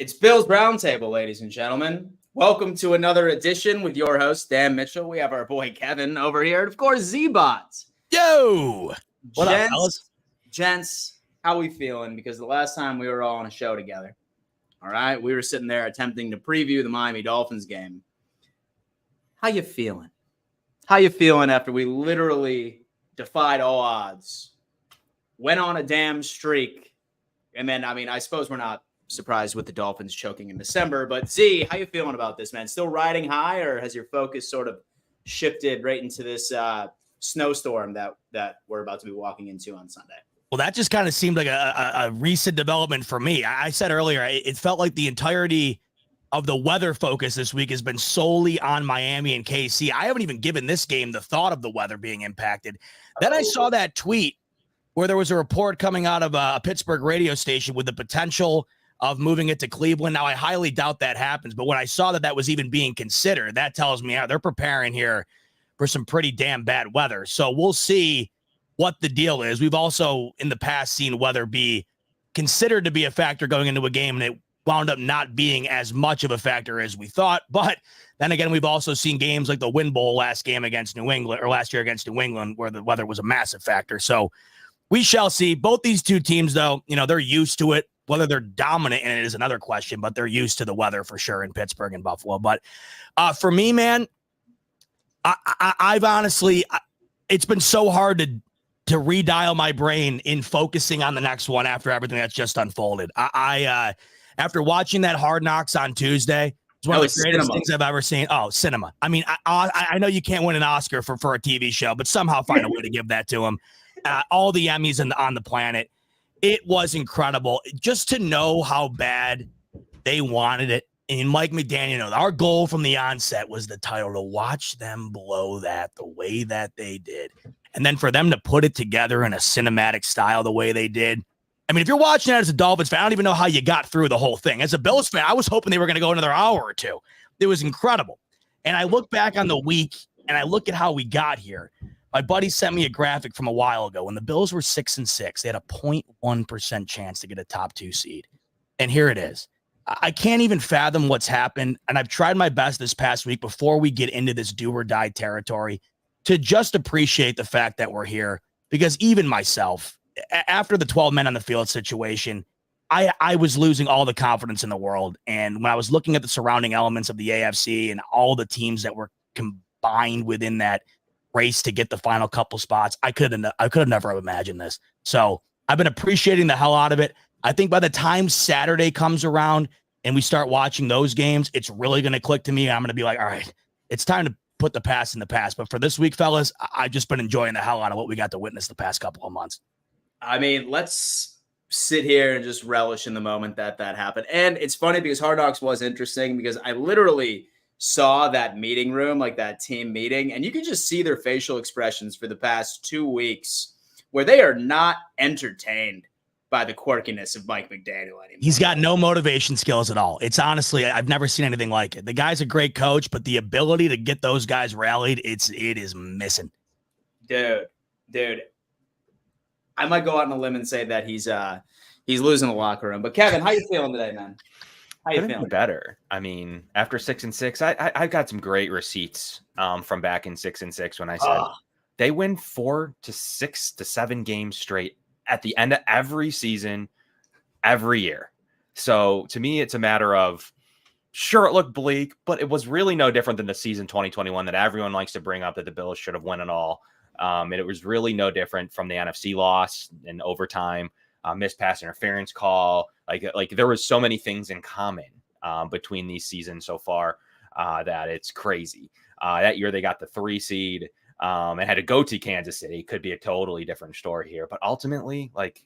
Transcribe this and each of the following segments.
It's Bill's Roundtable, ladies and gentlemen. Welcome to another edition with your host, Dan Mitchell. We have our boy Kevin over here, and of course, Z-Bots. Yo! What up, fellas? Gents, how we feeling? Because the last time we were all on a show together, all right, we were sitting there attempting to preview the Miami Dolphins game. How you feeling? How you feeling after we literally defied all odds, went on a damn streak, and then, I suppose we're not surprised with the Dolphins choking in December, but Z, how you feeling about this, man? Still riding high, or has your focus sort of shifted right into this snowstorm that we're about to be walking into on Sunday? Well, that just kind of seemed like a recent development for me. I said earlier, it felt like the entirety of the weather focus this week has been solely on Miami and KC. I haven't even given this game the thought of the weather being impacted. Then I saw that tweet where there was a report coming out of a Pittsburgh radio station with the potential of moving it to Cleveland. Now, I highly doubt that happens, but when I saw that was even being considered, that tells me they're preparing here for some pretty damn bad weather. So we'll see what the deal is. We've also in the past seen weather be considered to be a factor going into a game, and it wound up not being as much of a factor as we thought. But then again, we've also seen games like the Win Bowl last year against New England, where the weather was a massive factor. So we shall see. Both these two teams, though, they're used to it. Whether they're dominant in it is another question, but they're used to the weather for sure in Pittsburgh and Buffalo. But for me, man, I've honestly, it's been so hard to redial my brain in focusing on the next one after everything that's just unfolded. I after watching that Hard Knocks on Tuesday, it's one of the greatest things I've ever seen. Oh, cinema. I mean, I know you can't win an Oscar for a TV show, but somehow find a way to give that to him. All the Emmys on the planet. It was incredible just to know how bad they wanted it. And Mike McDaniel, our goal from the onset was the title, to watch them blow that the way that they did. And then for them to put it together in a cinematic style the way they did. I mean, if you're watching that as a Dolphins fan, I don't even know how you got through the whole thing. As a Bills fan, I was hoping they were going to go another hour or two. It was incredible. And I look back on the week and I look at how we got here. My buddy sent me a graphic from a while ago. When the Bills were 6-6, they had a 0.1% chance to get a top 2 seed. And here it is. I can't even fathom what's happened. And I've tried my best this past week before we get into this do or die territory to just appreciate the fact that we're here. Because even myself, after the 12 men on the field situation, I was losing all the confidence in the world. And when I was looking at the surrounding elements of the AFC and all the teams that were combined within that race to get the final couple spots, I could have never imagined this. So I've been appreciating the hell out of it. I think by the time Saturday comes around and we start watching those games, it's really going to click to me. I'm going to be like, all right, it's time to put the past in the past. But for this week, fellas, I've just been enjoying the hell out of what we got to witness the past couple of months. I mean, let's sit here and just relish in the moment that happened. And it's funny because Hard Knocks was interesting because I literally saw that meeting room, like that team meeting, and you could just see their facial expressions for the past 2 weeks where they are not entertained by the quirkiness of Mike McDaniel anymore. He's got no motivation skills at all. It's honestly, I've never seen anything like it. The guy's a great coach, but the ability to get those guys rallied, it is missing. Dude, I might go out on a limb and say that he's losing the locker room. But Kevin, how you feeling today, man? How you feeling? Better. I mean, after 6-6, I got some great receipts from back in 6-6 when I said they win 4 to 6 to 7 games straight at the end of every season, every year. So to me, it's a matter of, sure, it looked bleak, but it was really no different than the season 2021 that everyone likes to bring up, that the Bills should have won it all. And it was really no different from the NFC loss in overtime, missed pass interference call. Like there was so many things in common between these seasons so far that it's crazy. That year they got the 3 seed and had to go to Kansas City. Could be a totally different story here, but ultimately, like,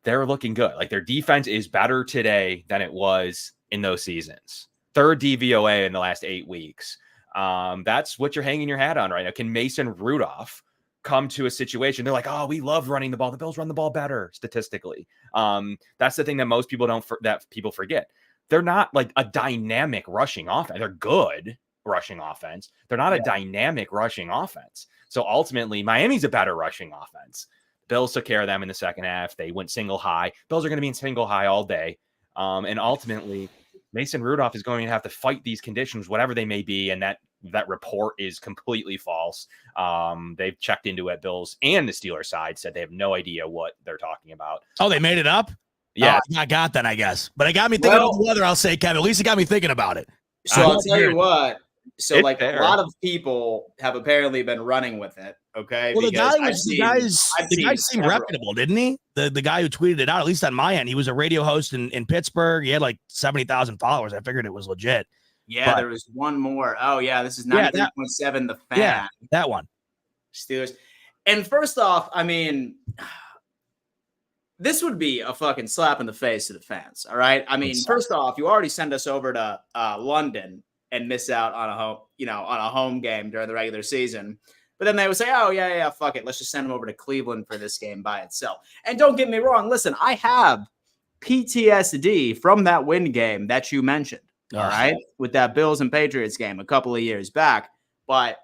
they're looking good. Like, their defense is better today than it was in those seasons. 3rd DVOA in the last 8 weeks. That's what you're hanging your hat on right now. Can Mason Rudolph come to a situation? They're like, oh, we love running the ball. The Bills run the ball better statistically. That's the thing that most people that people forget. They're not like a dynamic rushing offense. They're good rushing offense. They're not a dynamic rushing offense. So ultimately, Miami's a better rushing offense. Bills took care of them in the second half. They went single high. Bills are going to be in single high all day. And ultimately, Mason Rudolph is going to have to fight these conditions, whatever they may be, and that report is completely false. They've checked into it. Bills and the Steelers side said they have no idea what they're talking about. Oh, they made it up? Yeah. I got that, I guess. But it got me thinking about the weather, I'll say, Kevin. At least it got me thinking about it. So I'll tell you what. So It's like fair. a lot of people have apparently been running with it. Okay. Well, the guy I've seemed reputable, didn't he? The guy who tweeted it out, at least on my end, he was a radio host in Pittsburgh. He had like 70,000 followers. I figured it was legit. Yeah, there was one more. Oh yeah, this is 93.7 The Fan. Yeah, that one. Steelers. And first off, I mean, this would be a fucking slap in the face to the fans. All right. I mean, first off, you already sent us over to London and miss out on a home game during the regular season. But then they would say, oh, yeah, fuck it. Let's just send them over to Cleveland for this game by itself. And don't get me wrong. Listen, I have PTSD from that win game that you mentioned. All right. With that Bills and Patriots game a couple of years back. But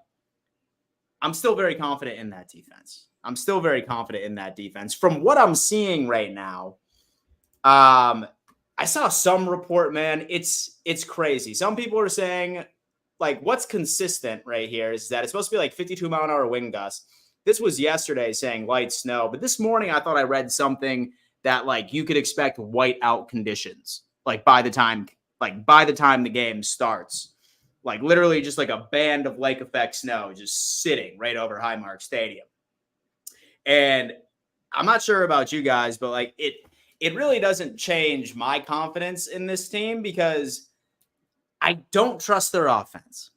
I'm still very confident in that defense. From what I'm seeing right now, I saw some report, man. It's crazy. Some people are saying, like, what's consistent right here is that it's supposed to be like 52-mile-an-hour wind gusts. This was yesterday saying light snow, but this morning I thought I read something that like you could expect whiteout conditions, like by the time the game starts, like literally just like a band of lake effect snow just sitting right over Highmark Stadium. And I'm not sure about you guys, but like it really doesn't change my confidence in this team because I don't trust their offense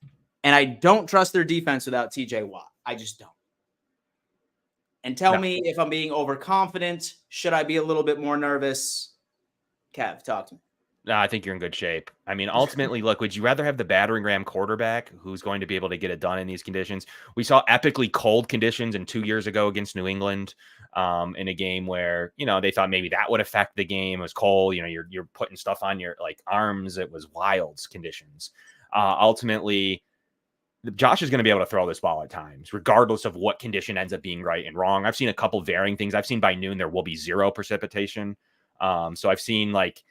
and I don't trust their defense without TJ Watt. I just don't. And tell me if I'm being overconfident. Should I be a little bit more nervous? Kev, talk to me. No, I think you're in good shape. I mean, ultimately, look, would you rather have the battering ram quarterback who's going to be able to get it done in these conditions? We saw epically cold conditions 2 years ago against New England in a game where, they thought maybe that would affect the game. It was cold. You're putting stuff on your like arms. It was wild conditions. Ultimately, Josh is going to be able to throw this ball at times, regardless of what condition ends up being right and wrong. I've seen a couple varying things. I've seen by noon there will be 0 precipitation. So I've seen like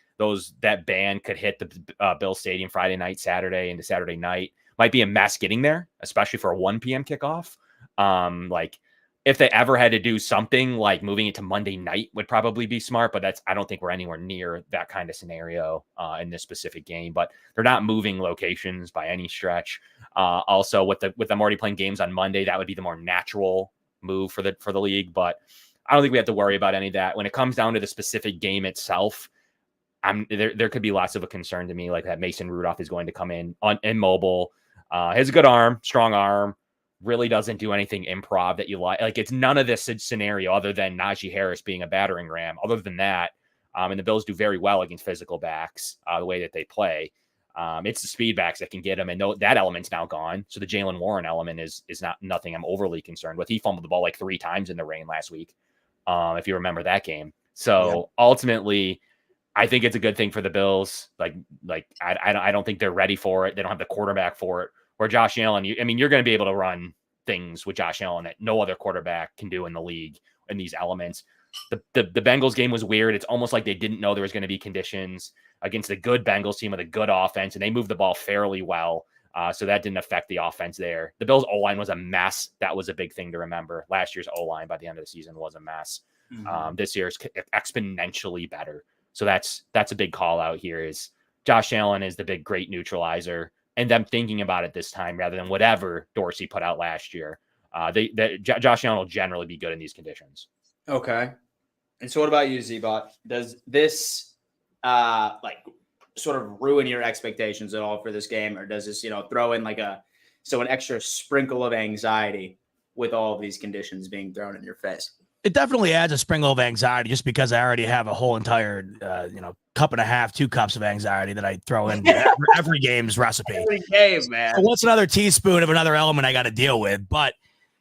that band could hit the Bill Stadium Friday night, Saturday into Saturday night. Might be a mess getting there, especially for a 1 p.m. kickoff. Like if they ever had to do something like moving it to Monday night would probably be smart, but I don't think we're anywhere near that kind of scenario in this specific game. But they're not moving locations by any stretch. Also, with them already playing games on Monday, that would be the more natural move for the league. But I don't think we have to worry about any of that. When it comes down to the specific game itself, there could be lots of a concern to me, like that Mason Rudolph is going to come in immobile. Has a good arm, strong arm, really doesn't do anything improv that you like. Like it's none of this scenario other than Najee Harris being a battering ram. Other than that, and the Bills do very well against physical backs the way that they play. It's the speed backs that can get him, and that element's now gone. So the Jaylen Warren element is nothing I'm overly concerned with. He fumbled the ball like 3 times in the rain last week, if you remember that game. So ultimately, I think it's a good thing for the Bills. Like I don't think they're ready for it. They don't have the quarterback for it. Where Josh Allen, you're going to be able to run things with Josh Allen that no other quarterback can do in the league in these elements. The Bengals game was weird. It's almost like they didn't know there was going to be conditions against a good Bengals team with a good offense, and they moved the ball fairly well. So that didn't affect the offense there. The Bills' O-line was a mess. That was a big thing to remember. Last year's O-line by the end of the season was a mess. Mm-hmm. This year's exponentially better. So that's a big call out here is Josh Allen is the big great neutralizer, and them thinking about it this time rather than whatever Dorsey put out last year. Josh Allen will generally be good in these conditions. Okay. And so what about you, Z-Bot? Does this sort of ruin your expectations at all for this game, or does this, throw in an extra sprinkle of anxiety with all of these conditions being thrown in your face? It definitely adds a sprinkle of anxiety just because I already have a whole entire, cup and a half, 2 cups of anxiety that I throw in every game's recipe. Every game, man. So what's another teaspoon of another element I got to deal with? But,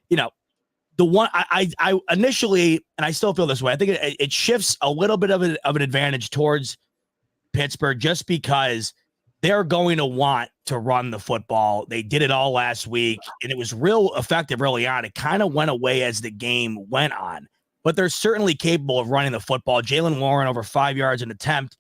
the one I initially, and I still feel this way, I think it shifts a little bit of an advantage towards Pittsburgh just because they're going to want to run the football. They did it all last week, and it was real effective early on. It kind of went away as the game went on, but they're certainly capable of running the football. Jaylen Warren over 5 yards an attempt.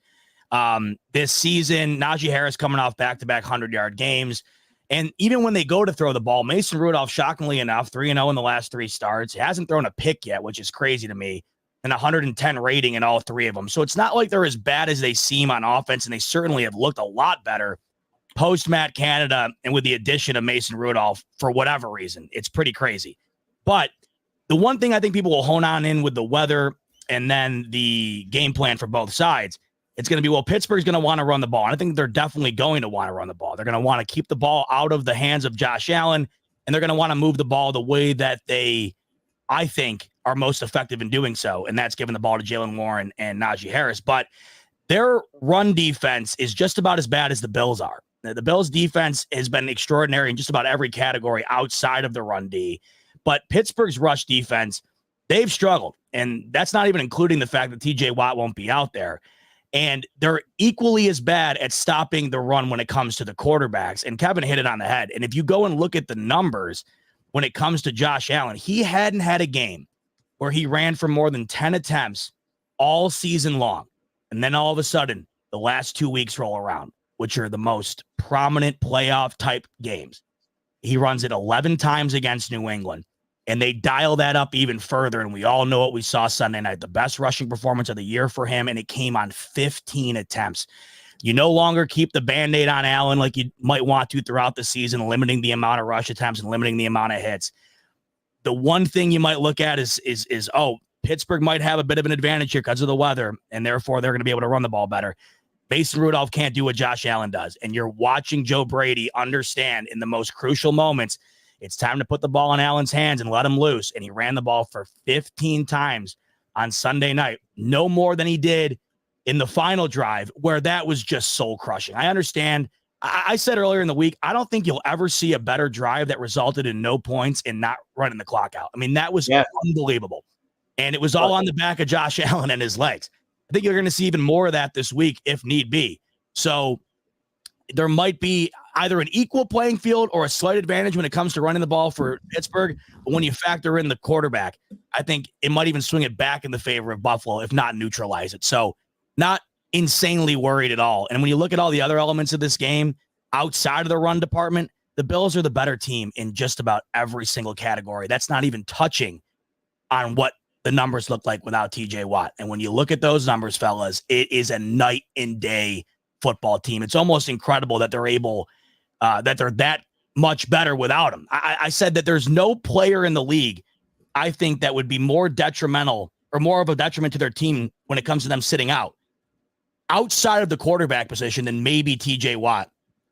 This season, Najee Harris coming off back-to-back 100-yard games. And even when they go to throw the ball, Mason Rudolph, shockingly enough, 3-0 in the last 3 starts, hasn't thrown a pick yet, which is crazy to me, and 110 rating in all 3 of them. So it's not like they're as bad as they seem on offense, and they certainly have looked a lot better post-Matt Canada and with the addition of Mason Rudolph for whatever reason. It's pretty crazy. But the one thing I think people will hone on in with the weather and then the game plan for both sides, it's going to be, well, Pittsburgh's going to want to run the ball. And I think they're definitely going to want to run the ball. They're going to want to keep the ball out of the hands of Josh Allen, and they're going to want to move the ball the way that they, I think, are most effective in doing so, and that's giving the ball to Jalen Warren and Najee Harris. But their run defense is just about as bad as the Bills are. The Bills' defense has been extraordinary in just about every category outside of the run D. But Pittsburgh's rush defense, they've struggled, and that's not even including the fact that TJ Watt won't be out there. And they're equally as bad at stopping the run when it comes to the quarterbacks. And Kevin hit it on the head. And if you go and look at the numbers when it comes to Josh Allen, he hadn't had a game where he ran for more than 10 attempts all season long. And then all of a sudden, the last 2 weeks roll around, which are the most prominent playoff type games. He runs it 11 times against New England. And they dial that up even further. And we all know what we saw Sunday night, the best rushing performance of the year for him. And it came on 15 attempts. You no longer keep the Band-Aid on Allen like you might want to throughout the season, limiting the amount of rush attempts and limiting the amount of hits. The one thing you might look at is Pittsburgh might have a bit of an advantage here because of the weather, and therefore they're going to be able to run the ball better. Mason Rudolph can't do what Josh Allen does. And you're watching Joe Brady understand in the most crucial moments, it's time to put the ball in Allen's hands and let him loose. And he ran the ball for 15 times on Sunday night, no more than he did in the final drive, where that was just soul crushing. I understand. I said earlier in the week, I don't think you'll ever see a better drive that resulted in no points and not running the clock out. I mean, that was unbelievable. And it was all on the back of Josh Allen and his legs. I think you're going to see even more of that this week if need be. So there might be either an equal playing field or a slight advantage when it comes to running the ball for Pittsburgh. But when you factor in the quarterback, I think it might even swing it back in the favor of Buffalo, if not neutralize it. So not insanely worried at all. And when you look at all the other elements of this game outside of the run department, the Bills are the better team in just about every single category. That's not even touching on what the numbers look like without TJ Watt. And when you look at those numbers, fellas, it is a night and day football team. It's almost incredible that they're able, that they're that much better without him. I said that there's no player in the league, I think, that would be more detrimental or more of a detriment to their team when it comes to them sitting out outside of the quarterback position than maybe TJ Watt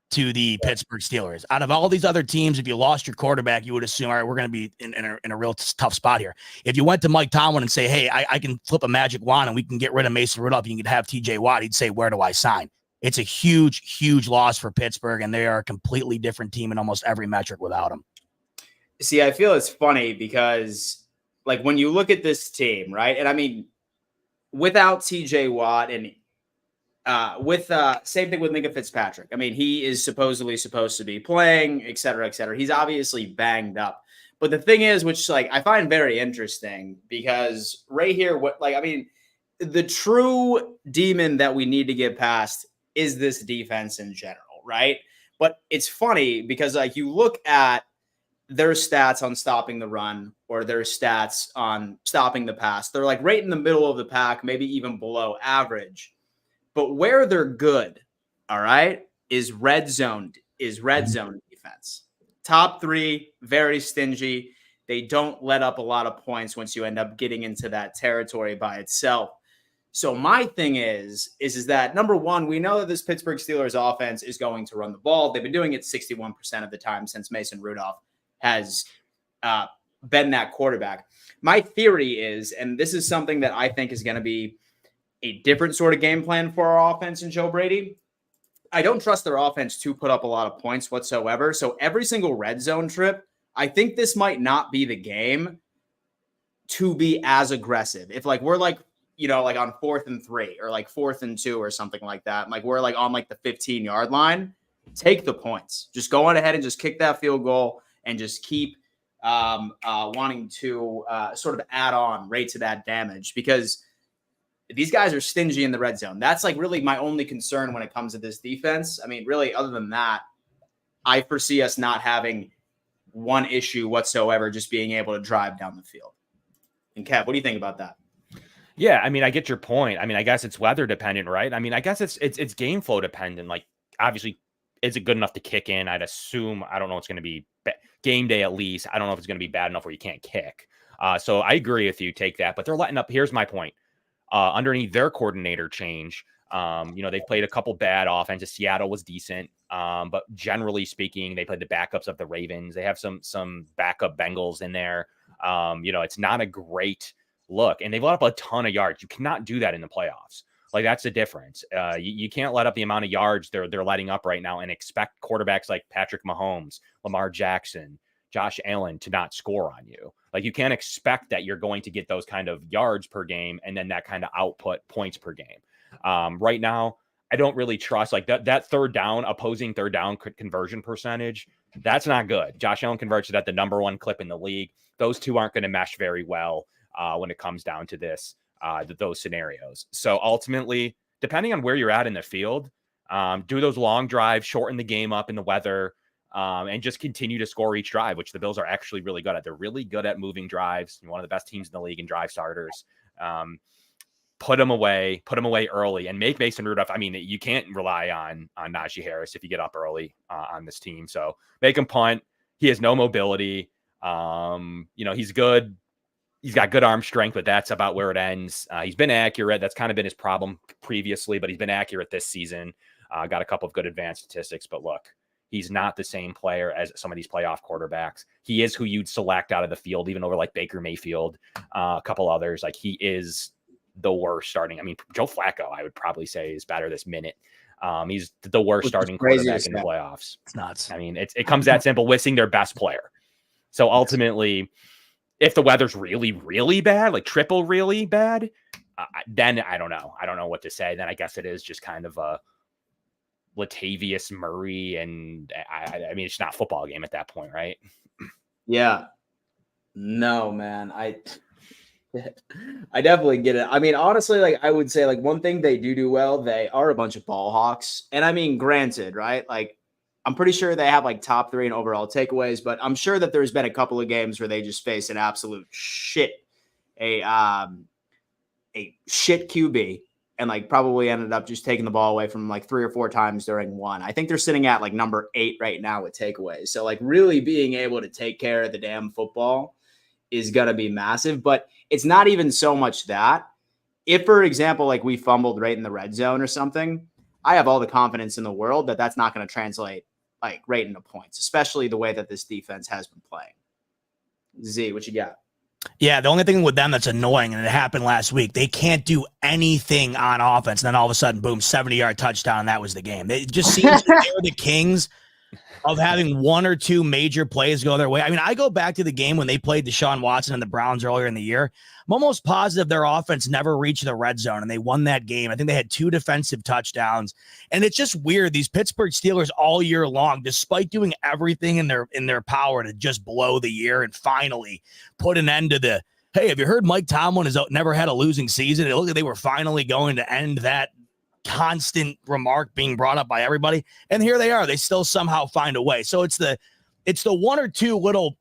to the Pittsburgh Steelers. Out of all these other teams, if you lost your quarterback, you would assume, all right, we're going to be in a real tough spot here. If you went to Mike Tomlin and say, hey, I can flip a magic wand and we can get rid of Mason Rudolph, you can have TJ Watt, he'd say, where do I sign? It's a huge, huge loss for Pittsburgh, and they are a completely different team in almost every metric without him. See, I feel it's funny because, like, when you look at this team, right? And I mean, without TJ Watt and same thing with Minka Fitzpatrick. I mean, he is supposedly supposed to be playing, et cetera, et cetera. He's obviously banged up. But the thing is, which like I find very interesting, because right here, the true demon that we need to get past is this defense in general, right? But it's funny because like you look at their stats on stopping the run or their stats on stopping the pass, they're like right in the middle of the pack, maybe even below average. But where they're good, all right, is red zone defense. Top 3, very stingy. They don't let up a lot of points once you end up getting into that territory by itself. So my thing is that, number one, we know that this Pittsburgh Steelers offense is going to run the ball. They've been doing it 61% of the time since Mason Rudolph has been that quarterback. My theory is, and this is something that I think is going to be a different sort of game plan for our offense and Joe Brady. I don't trust their offense to put up a lot of points whatsoever. So every single red zone trip, I think this might not be the game to be as aggressive. If like we're like, you know, like on 4th and 3 or like 4th and 2 or something like that, like we're like on like the 15-yard line, take the points. Just go on ahead and just kick that field goal and just keep wanting to sort of add on right to that damage, because these guys are stingy in the red zone. That's like really my only concern when it comes to this defense. I mean, really, other than that, I foresee us not having one issue whatsoever, just being able to drive down the field. And Kev, what do you think about that? Yeah, I mean, I get your point. I mean, I guess it's weather dependent, right? I mean, I guess it's game flow dependent. Like, obviously, is it good enough to kick in? I'd assume. I don't know. It's going to be game day at least. I don't know if it's going to be bad enough where you can't kick. So I agree with you. Take that, but they're letting up. Here's my point. Underneath their coordinator change, they've played a couple bad offenses. Seattle was decent, but generally speaking, they played the backups of the Ravens. They have some backup Bengals in there. It's not a great look, and they've let up a ton of yards. You cannot do that in the playoffs. Like, that's the difference. You can't let up the amount of yards they're letting up right now and expect quarterbacks like Patrick Mahomes, Lamar Jackson, Josh Allen to not score on you. Like, you can't expect that you're going to get those kind of yards per game and then that kind of output points per game. Right now, I don't really trust like that third down, opposing third down conversion percentage. That's not good. Josh Allen converts it at the number one clip in the league. Those two aren't going to mesh very well when it comes down to those scenarios. So ultimately, depending on where you're at in the field, do those long drives, shorten the game up in the weather, and just continue to score each drive, which the Bills are actually really good at. They're really good at moving drives. One of the best teams in the league in drive starters. Put them away early and make Mason Rudolph. I mean, you can't rely on Najee Harris if you get up early on this team. So make him punt. He has no mobility. He's good. He's got good arm strength, but that's about where it ends. He's been accurate. That's kind of been his problem previously, but he's been accurate this season. Got a couple of good advanced statistics, but look, he's not the same player as some of these playoff quarterbacks. He is who you'd select out of the field, even over like Baker Mayfield, a couple others. Like, he is the worst starting. I mean, Joe Flacco, I would probably say, is better this minute. He's the worst starting quarterback in the playoffs. It's nuts. I mean, it comes that simple, missing their best player. So ultimately, if the weather's really, really bad, like triple really bad, then I don't know. I don't know what to say. Then I guess it is just kind of a Latavius Murray, and I mean, it's not a football game at that point, right? Yeah. No, man. I definitely get it. I mean, honestly, like, I would say, like, one thing they do well, they are a bunch of ball hawks. And I mean, granted, right? Like, I'm pretty sure they have like top 3 in overall takeaways, but I'm sure that there's been a couple of games where they just face an absolute shit, a shit QB, and like probably ended up just taking the ball away from like 3 or 4 times during one. I think they're sitting at like number 8 right now with takeaways. So like really being able to take care of the damn football is going to be massive, but it's not even so much that. If, for example, like we fumbled right in the red zone or something, I have all the confidence in the world that that's not going to translate like right into points, especially the way that this defense has been playing. Z, what you got? Yeah, the only thing with them that's annoying, and it happened last week, they can't do anything on offense. And then all of a sudden, boom, 70-yard touchdown. And that was the game. It just seems like they're the kings of having 1 or 2 major plays go their way. I mean, I go back to the game when they played Deshaun Watson and the Browns earlier in the year. I'm almost positive their offense never reached the red zone, and they won that game. I think they had 2 defensive touchdowns. And it's just weird. These Pittsburgh Steelers all year long, despite doing everything in their power to just blow the year and finally put an end to the, hey, have you heard Mike Tomlin has never had a losing season? It looked like they were finally going to end that constant remark being brought up by everybody. And here they are. They still somehow find a way. So it's the 1 or 2 little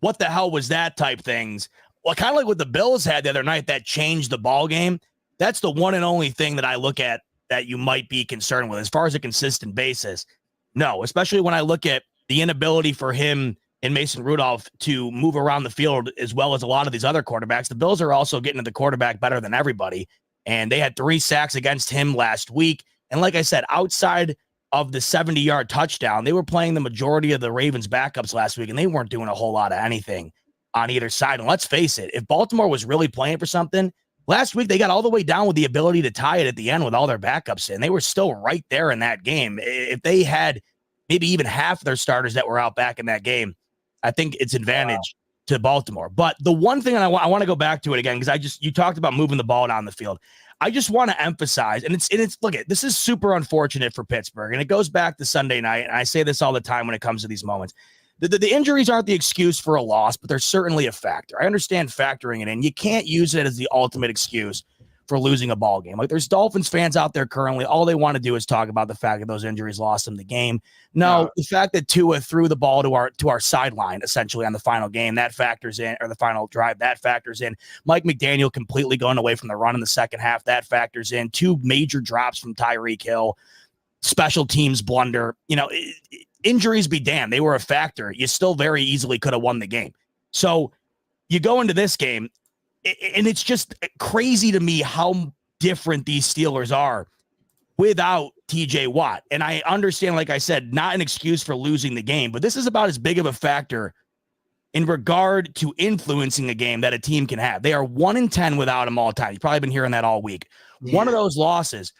what the hell was that type things. Well, kind of like what the Bills had the other night that changed the ball game. That's the one and only thing that I look at that you might be concerned with as far as a consistent basis. No, especially when I look at the inability for him and Mason Rudolph to move around the field as well as a lot of these other quarterbacks. The Bills are also getting to the quarterback better than everybody. And they had 3 sacks against him last week. And like I said, outside of the 70-yard touchdown, they were playing the majority of the Ravens backups last week, and they weren't doing a whole lot of anything on either side. And let's face it, if Baltimore was really playing for something, last week they got all the way down with the ability to tie it at the end with all their backups in. They were still right there in that game. If they had maybe even half their starters that were out back in that game, I think it's advantage to Baltimore. But the one thing, and I want to go back to it again, because you talked about moving the ball down the field. I just want to emphasize, and it's look at this is super unfortunate for Pittsburgh, and it goes back to Sunday night. And I say this all the time when it comes to these moments. The injuries aren't the excuse for a loss, but they're certainly a factor. I understand factoring it in. You can't use it as the ultimate excuse for losing a ball game. Like, there's Dolphins fans out there currently, all they want to do is talk about the fact that those injuries lost them the game. No, the fact that Tua threw the ball to our sideline essentially on the final game, that factors in, or the final drive, that factors in. Mike McDaniel completely going away from the run in the second half, that factors in. 2 major drops from Tyreek Hill, special teams blunder. Injuries be damned, they were a factor. You still very easily could have won the game. So you go into this game, and it's just crazy to me how different these Steelers are without TJ Watt. And I understand, like I said, not an excuse for losing the game, but this is about as big of a factor in regard to influencing a game that a team can have. They are 1-10 without him all time. You've probably been hearing that all week. Yeah. One of those losses,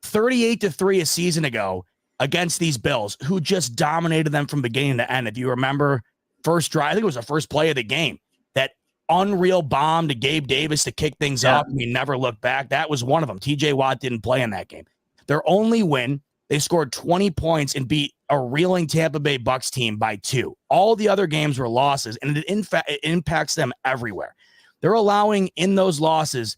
38-3 a season ago against these Bills, who just dominated them from beginning to end. If you remember, first drive, I think it was the first play of the game, that unreal bomb to Gabe Davis to kick things up. We never looked back. That was one of them. TJ Watt didn't play in that game. Their only win, they scored 20 points and beat a reeling Tampa Bay Bucks team by 2. All the other games were losses, and it impacts them everywhere. They're allowing in those losses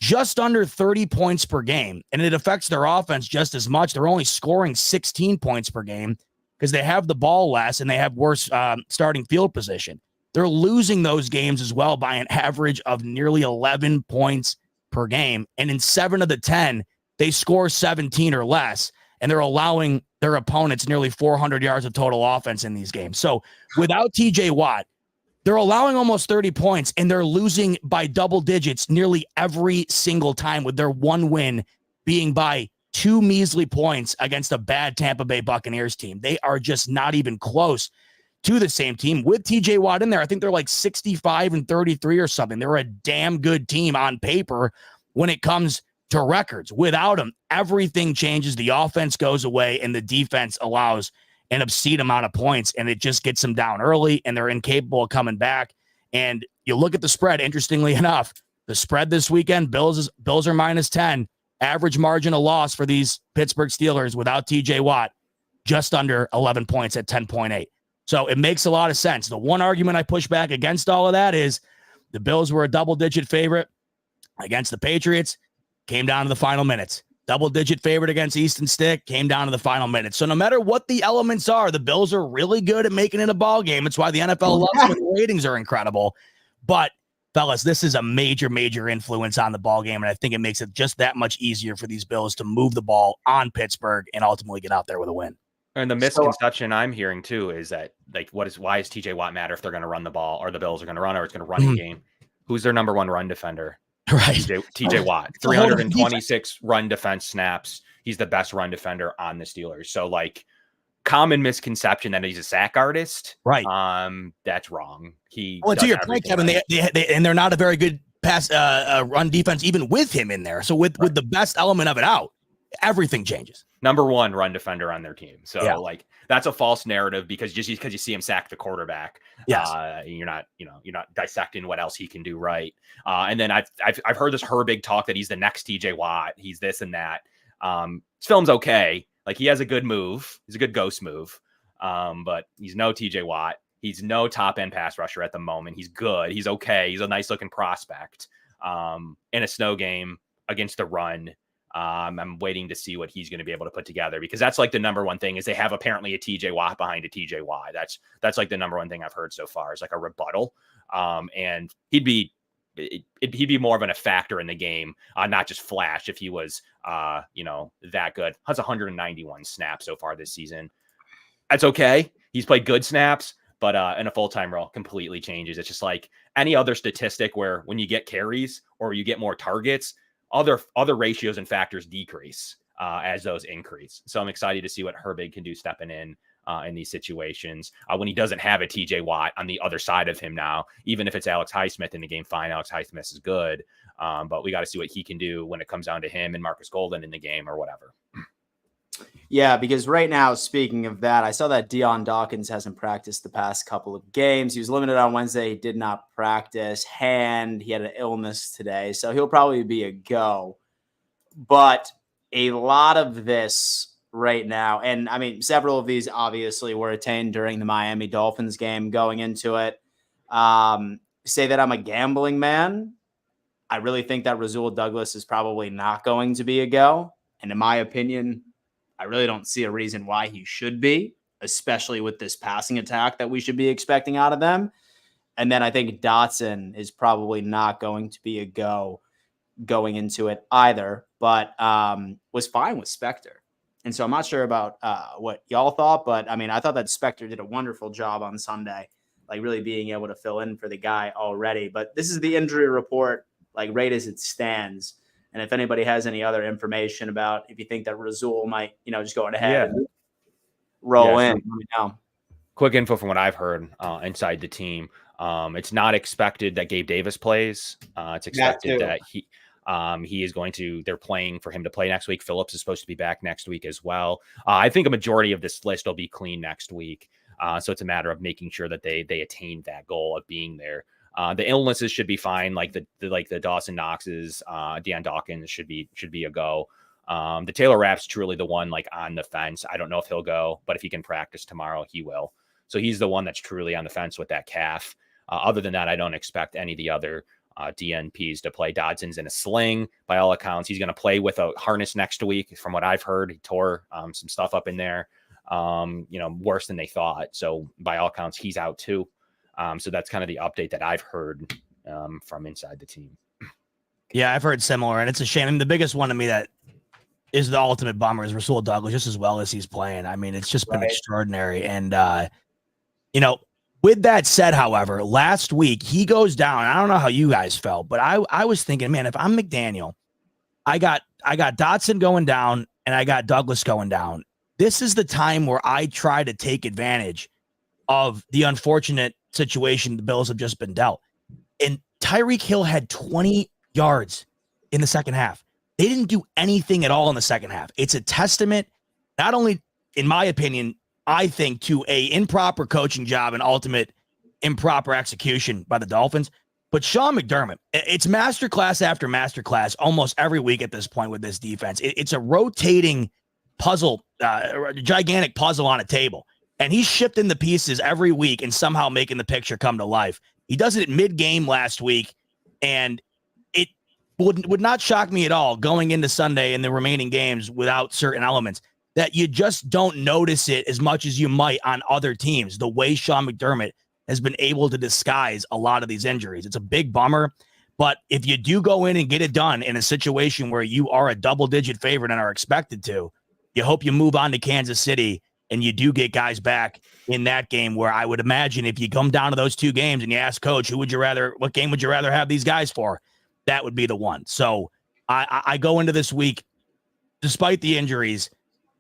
just under 30 points per game, and it affects their offense just as much. They're only scoring 16 points per game because they have the ball less and they have worse starting field position. They're losing those games as well by an average of nearly 11 points per game. And in 7 of the 10, they score 17 or less, and they're allowing their opponents nearly 400 yards of total offense in these games. So without TJ Watt, they're allowing almost 30 points, and they're losing by double digits nearly every single time, with their one win being by 2 measly points against a bad Tampa Bay Buccaneers team. They are just not even close to the same team. With TJ Watt in there, I think they're like 65-33 or something. They're a damn good team on paper when it comes to records. Without him, everything changes. The offense goes away, and the defense allows an obscene amount of points, and it just gets them down early, and they're incapable of coming back. And you look at the spread, interestingly enough, the spread this weekend, Bills are -10. Average margin of loss for these Pittsburgh Steelers without TJ Watt, just under 11 points at 10.8. So it makes a lot of sense. The one argument I push back against all of that is the Bills were a double-digit favorite against the Patriots, came down to the final minutes. Double-digit favorite against Easton Stick, came down to the final minutes. So no matter what the elements are, the Bills are really good at making it a ball game. It's why the NFL loves when the ratings are incredible. But, fellas, this is a major, major influence on the ball game, and I think it makes it just that much easier for these Bills to move the ball on Pittsburgh and ultimately get out there with a win. And the misconception I'm hearing too is that, like, why is TJ Watt matter if they're going to run the ball, or the Bills are going to run, or it's going to run the game? Who's their number one run defender? Right. TJ Watt, 326 run defense snaps. He's the best run defender on the Steelers. So, like, common misconception that he's a sack artist. Right. That's wrong. To your point, Kevin, right. they're not a very good pass run defense even with him in there. So with the best element of it out, everything changes. Number one run defender on their team. So like, that's a false narrative, because you see him sack the quarterback. Yes. You're not dissecting what else he can do right. And then I've heard this Herbig talk that he's the next TJ Watt. He's this and that. His film's okay. Like, he has a good move. He's a good ghost move. But he's no TJ Watt. He's no top end pass rusher at the moment. He's good. He's okay. He's a nice looking prospect. In a snow game against the run. I'm waiting to see what he's going to be able to put together, because that's like the number one thing is they have apparently a TJ Watt behind a TJ Watt. That's like the number one thing I've heard so far is like a rebuttal. And he'd be more of a factor in the game, not just flash, if he was, that good. Has 191 snaps so far this season. That's okay. He's played good snaps, but in a full-time role completely changes. It's just like any other statistic where when you get carries or you get more targets, other ratios and factors decrease as those increase. So I'm excited to see what Herbig can do stepping in these situations when he doesn't have a TJ Watt on the other side of him now. Even if it's Alex Highsmith in the game, fine. Alex Highsmith is good, but we got to see what he can do when it comes down to him and Marcus Golden in the game or whatever. Yeah, because right now, speaking of that, I saw that Deion Dawkins hasn't practiced the past couple of games. He was limited on Wednesday. He did not practice. He had an illness today, so he'll probably be a go. But a lot of this right now, and I mean, several of these obviously were attained during the Miami Dolphins game going into it. Say that I'm a gambling man. I really think that Rasul Douglas is probably not going to be a go. And in my opinion, I really don't see a reason why he should be, especially with this passing attack that we should be expecting out of them. And then I think Dotson is probably not going to be a go going into it either, but was fine with Spector. And so I'm not sure about what y'all thought, but I mean, I thought that Spector did a wonderful job on Sunday, like really being able to fill in for the guy already. But this is the injury report, like right as it stands. And if anybody has any other information about if you think that Rasul might, just go ahead and roll in, let me know. Quick info from what I've heard inside the team. It's not expected that Gabe Davis plays. It's expected that he is going to, they're playing for him to play next week. Phillips is supposed to be back next week as well. I think a majority of this list will be clean next week. So it's a matter of making sure that they attain that goal of being there. The illnesses should be fine. Like the Dawson Knoxes, Deion Dawkins should be a go. The Taylor Rapp's truly the one like on the fence. I don't know if he'll go, but if he can practice tomorrow, he will. So he's the one that's truly on the fence with that calf. Other than that, I don't expect any of the other DNPs to play. Dodson's in a sling. By all accounts, he's going to play with a harness next week. From what I've heard, he tore some stuff up in there, worse than they thought. So by all accounts, he's out too. So that's kind of the update that I've heard from inside the team. Yeah, I've heard similar, and it's a shame. And the biggest one to me that is the ultimate bummer is Rasul Douglas, just as well as he's playing. I mean, it's just been extraordinary. And, with that said, however, last week he goes down. I don't know how you guys felt, but I was thinking, man, if I'm McDaniel, I got Dotson going down and I got Douglas going down. This is the time where I try to take advantage of the unfortunate situation the Bills have just been dealt. And Tyreek Hill had 20 yards in the second half. They didn't do anything at all in the second half. It's a testament, not only, in my opinion, I think, to a improper coaching job and ultimate improper execution by the Dolphins, but Sean McDermott, it's masterclass after masterclass almost every week at this point with this defense. It's a rotating puzzle, gigantic puzzle on a table, and he's shifting the pieces every week and somehow making the picture come to life. He does it at mid-game last week, and it would not shock me at all going into Sunday and the remaining games without certain elements that you just don't notice it as much as you might on other teams, the way Sean McDermott has been able to disguise a lot of these injuries. It's a big bummer, but if you do go in and get it done in a situation where you are a double-digit favorite and are expected to, you hope you move on to Kansas City and you do get guys back in that game where I would imagine if you come down to those two games and you ask coach, what game would you rather have these guys for? That would be the one. So I go into this week, despite the injuries,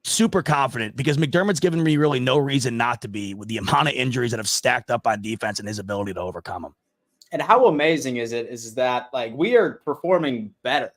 super confident because McDermott's given me really no reason not to be with the amount of injuries that have stacked up on defense and his ability to overcome them. And how amazing is that like we are performing better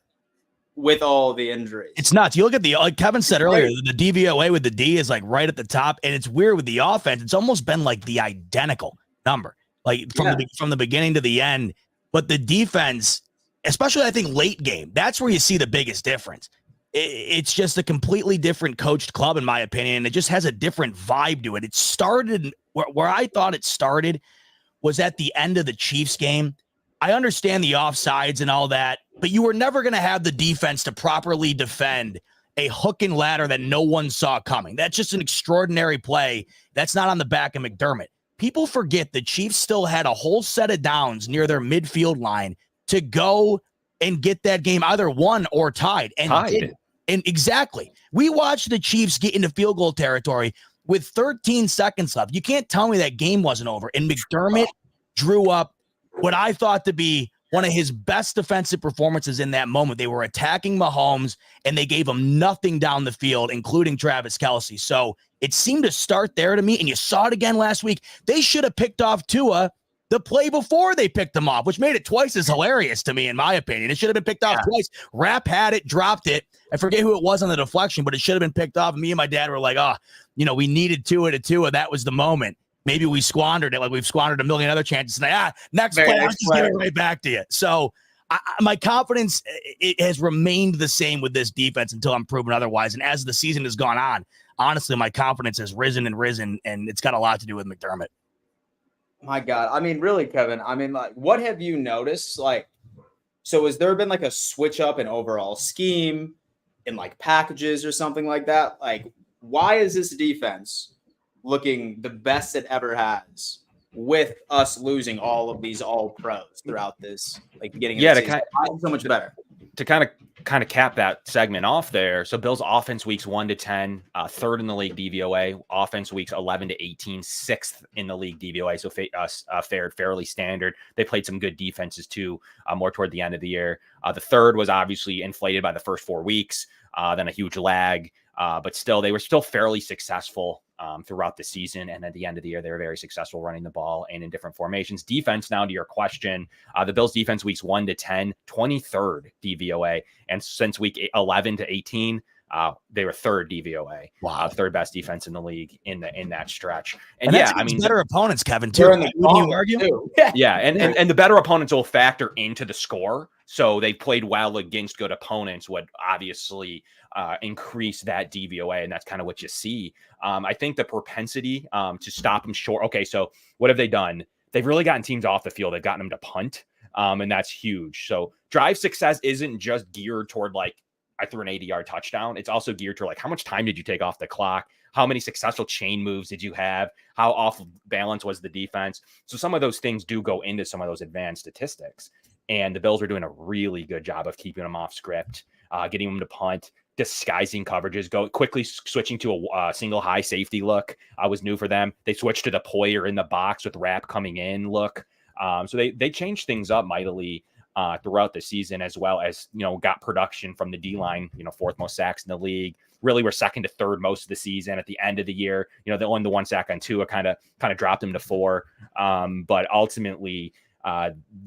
with all the injuries? It's nuts. You look at like Kevin said earlier, the DVOA with the D is like right at the top, and it's weird with the offense. It's almost been like the identical number, like from the beginning to the end. But the defense, especially I think late game, that's where you see the biggest difference. It's just a completely different coached club, in my opinion. It just has a different vibe to it. It started where I thought it started was at the end of the Chiefs game. I understand the offsides and all that, but you were never going to have the defense to properly defend a hook and ladder that no one saw coming. That's just an extraordinary play. That's not on the back of McDermott. People forget the Chiefs still had a whole set of downs near their midfield line to go and get that game either won or tied. And exactly. We watched the Chiefs get into field goal territory with 13 seconds left. You can't tell me that game wasn't over. And McDermott drew up what I thought to be one of his best defensive performances in that moment. They were attacking Mahomes, and they gave him nothing down the field, including Travis Kelce. So it seemed to start there to me, and you saw it again last week. They should have picked off Tua the play before they picked him off, which made it twice as hilarious to me, in my opinion. It should have been picked off twice. Rapp had it, dropped it. I forget who it was on the deflection, but it should have been picked off. And me and my dad were like, we needed Tua to Tua. That was the moment. Maybe we squandered it like we've squandered a million other chances. And next play, I'll just give it right back to you. So my confidence, it has remained the same with this defense until I'm proven otherwise. And as the season has gone on, honestly, my confidence has risen, and it's got a lot to do with McDermott. My God. I mean, really, Kevin, like, what have you noticed, like, So has there been like a switch up in overall scheme, in like packages or something like that? Like, why is this defense looking the best it ever has with us losing all of these all pros throughout this like beginning of the season? Why is it so much better? To kind of cap that segment off there. So Bills offense weeks 1 to 10, third in the league DVOA. Offense weeks 11 to 18, sixth in the league DVOA. So fared fairly standard. They played some good defenses too, more toward the end of the year. The third was obviously inflated by the first 4 weeks, then a huge lag. But still, they were still fairly successful throughout the season. And at the end of the year, they were very successful running the ball and in different formations. Defense, now to your question, the Bills defense weeks 1 to 10, 23rd DVOA. And since week 11 to 18, they were third DVOA. Wow. Third best defense in the league in that stretch. And yeah, I mean, better opponents, Kevin, too. Wouldn't you argue? Too. Yeah. And the better opponents will factor into the score. So they played well against good opponents would obviously increase that DVOA. And that's kind of what you see. I think the propensity to stop them short. Okay, so what have they done? They've really gotten teams off the field. They've gotten them to punt. And that's huge. So drive success isn't just geared toward like, I threw an 80-yard touchdown. It's also geared to like, how much time did you take off the clock? How many successful chain moves did you have? How off balance was the defense? So some of those things do go into some of those advanced statistics. And the Bills are doing a really good job of keeping them off script, getting them to punt, disguising coverages, quickly switching to a single high safety look was new for them. They switched to the Poyer in the box with Rapp coming in look. So they changed things up mightily throughout the season, as well as, got production from the D-line, fourth most sacks in the league. Really were second to third most of the season. At the end of the year, they only the 1 sack on Tua kind of dropped them to 4. But ultimately,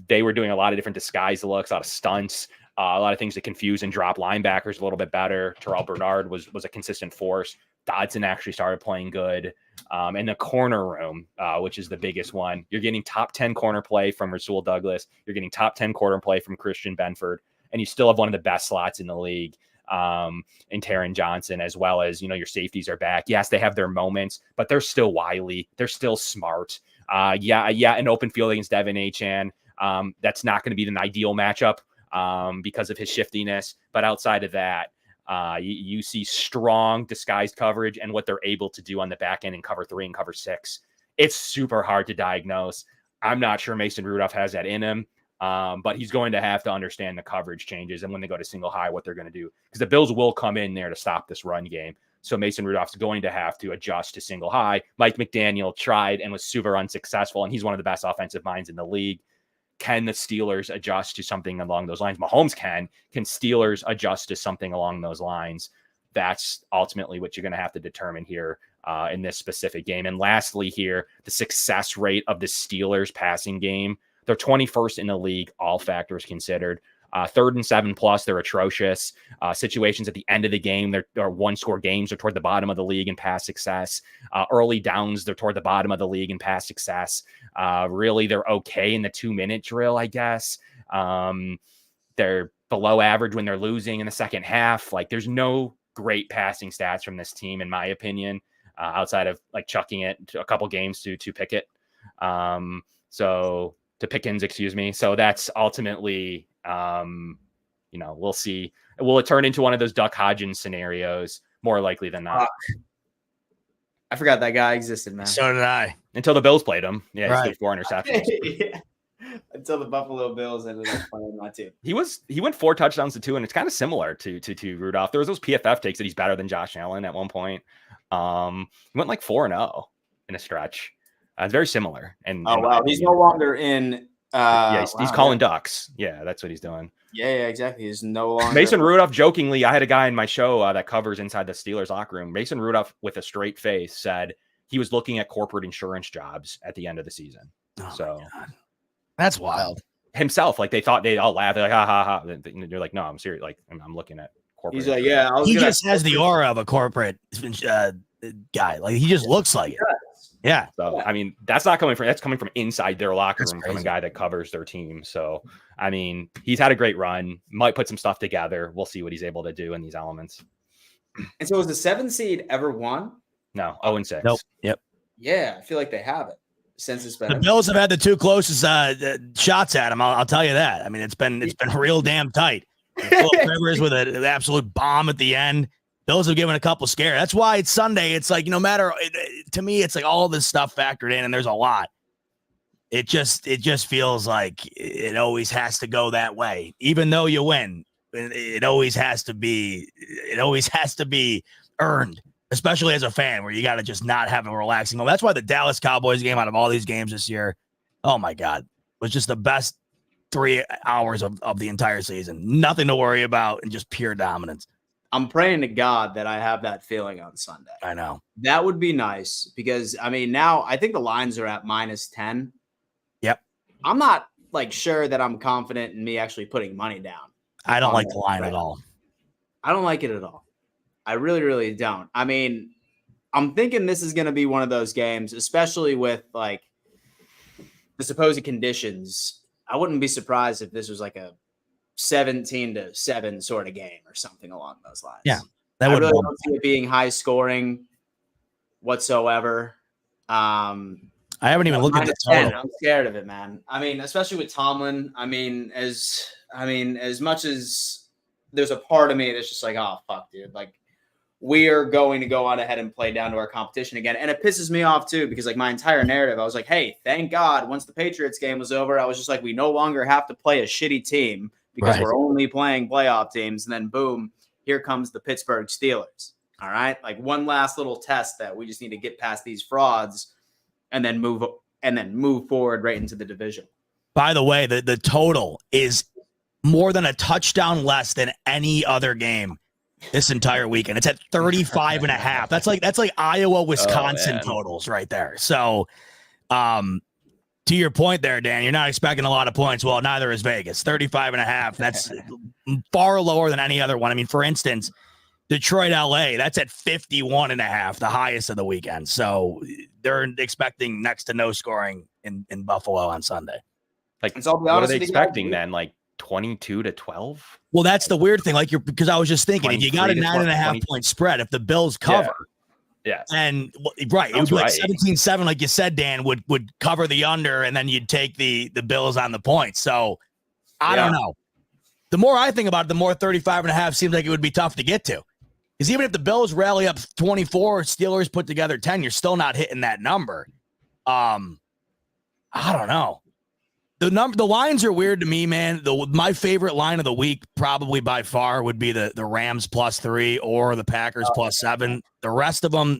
they were doing a lot of different disguise looks, a lot of stunts, a lot of things to confuse and drop linebackers a little bit better. Terrell Bernard was a consistent force. Dodson actually started playing good. And the corner room, which is the biggest one, you're getting top 10 corner play from Rasul Douglas. You're getting top 10 corner play from Christian Benford. And you still have one of the best slots in the league in Taron Johnson, as well as, your safeties are back. Yes, they have their moments, but they're still wily. They're still smart. An open field against Devin Achane. That's not going to be an ideal matchup because of his shiftiness. But outside of that, you see strong disguised coverage and what they're able to do on the back end in cover 3 and cover 6. It's super hard to diagnose. I'm not sure Mason Rudolph has that in him, but he's going to have to understand the coverage changes and when they go to single high, what they're going to do, because the Bills will come in there to stop this run game. So Mason Rudolph's going to have to adjust to single high. Mike McDaniel tried and was super unsuccessful, and he's one of the best offensive minds in the league. Can the Steelers adjust to something along those lines? Mahomes can. Can Steelers adjust to something along those lines? That's ultimately what you're going to have to determine here in this specific game. And lastly here, the success rate of the Steelers passing game. They're 21st in the league, all factors considered. 3rd and 7+, they're atrocious. Situations at the end of the game, they're 1-score games. They're toward the bottom of the league in pass success. Early downs, they're toward the bottom of the league in pass success. Really, they're okay in the 2-minute drill, I guess. They're below average when they're losing in the second half. Like, there's no great passing stats from this team, in my opinion, outside of like chucking it to a couple games to Pickett. To Pickens, excuse me. So that's ultimately, we'll see. Will it turn into one of those Duck Hodgins scenarios? More likely than not. I forgot that guy existed, man. So did I. Until the Bills played him. Yeah, right. He threw 4 interceptions. Yeah. Until the Buffalo Bills ended up playing my team. He went 4 touchdowns to 2, and it's kind of similar to Rudolph. There was those PFF takes that he's better than Josh Allen at one point. He went like 4-0 in a stretch. It's very similar. And wow, he's no longer in. He's calling ducks. Yeah, that's what he's doing. Yeah, exactly. He's no longer. Mason Rudolph, jokingly, I had a guy in my show that covers inside the Steelers locker room. Mason Rudolph, with a straight face, said he was looking at corporate insurance jobs at the end of the season. So that's wild. Himself, like they thought they'd all laugh. They're like, ha ha ha. They're like, no, I'm serious. Like I'm looking at corporate. He's like, yeah. He just has the aura of a corporate guy. Like he just looks like it. Yeah. So, I mean, that's coming from inside their locker room from a guy that covers their team. So, I mean, he's had a great run, might put some stuff together. We'll see what he's able to do in these elements. And so, has the 7 seed ever won? No, 0-6. Nope. Yep. Yeah, I feel like they have it. since it's The been. Bills have had the two closest shots at him. I'll tell you that. I mean, it's been real damn tight. Philip Rivers with an absolute bomb at the end. Bills have given a couple scare. That's why it's Sunday. It's like, no matter, to me, it's like all this stuff factored in, and there's a lot. It just feels like it always has to go that way, even though you win. It always has to be earned, especially as a fan, where you got to just not have a relaxing moment. That's why the Dallas Cowboys game, out of all these games this year, oh my God, was just the best 3 hours of the entire season. Nothing to worry about and just pure dominance. I'm praying to God that I have that feeling on Sunday. I know. That would be nice because, I mean, now I think the lines are at -10. Yep. I'm not like sure that I'm confident in me actually putting money down. I don't like the line at all. I don't like it at all. I really, really don't. I mean, I'm thinking this is going to be one of those games, especially with like the supposed conditions. I wouldn't be surprised if this was like a 17-7 sort of game or something along those lines. Yeah, that I would really don't see it being high scoring whatsoever. I haven't even looked at the total. I'm scared of it, man. I mean, especially with Tomlin. I mean, as much as there's a part of me that's just like, oh fuck, dude, like we are going to go on ahead and play down to our competition again. And it pisses me off too, because like my entire narrative, I was like, hey, thank God once the Patriots game was over, I was just like, we no longer have to play a shitty team because we're only playing playoff teams. And then boom, here comes the Pittsburgh Steelers. All right. Like one last little test that we just need to get past these frauds and then move forward right into the division. By the way, the total is more than a touchdown less than any other game this entire weekend. It's at 35.5. That's like Iowa, Wisconsin totals right there. So, to your point there, Dan, you're not expecting a lot of points. Well, neither is Vegas. 35.5. That's far lower than any other one. I mean, for instance, Detroit, LA, that's at 51.5, the highest of the weekend. So they're expecting next to no scoring in Buffalo on Sunday. Like, what are they expecting then? Like 22-12? Well, that's the weird thing. Like because I was just thinking, if you got a 9.5 point spread, if the Bills cover, yeah. And right, it would be like 17-7, like you said, Dan, would cover the under, and then you'd take the Bills on the points. So I don't know. The more I think about it, the more 35.5 seems like it would be tough to get to. Because even if the Bills rally up 24, Steelers put together 10, you're still not hitting that number. I don't know. The lines are weird to me, man. My favorite line of the week, probably by far, would be the Rams +3 or the Packers +7. The rest of them,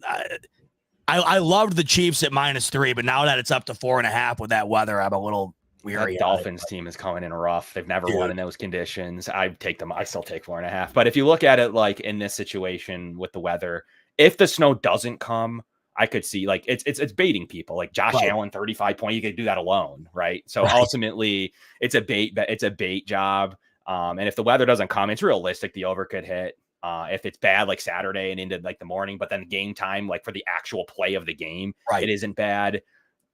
I loved the Chiefs at -3, but now that it's up to 4.5 with that weather, I'm a little weary. The Dolphins team is coming in rough. They've never won in those conditions. I still take 4.5. But if you look at it like in this situation with the weather, if the snow doesn't come, I could see like it's baiting people. Like Josh Allen, 35 point, you could do that alone, right? So ultimately, it's a bait job. And if the weather doesn't come, it's realistic the over could hit. If it's bad, like Saturday and into like the morning, but then game time, like for the actual play of the game, it isn't bad.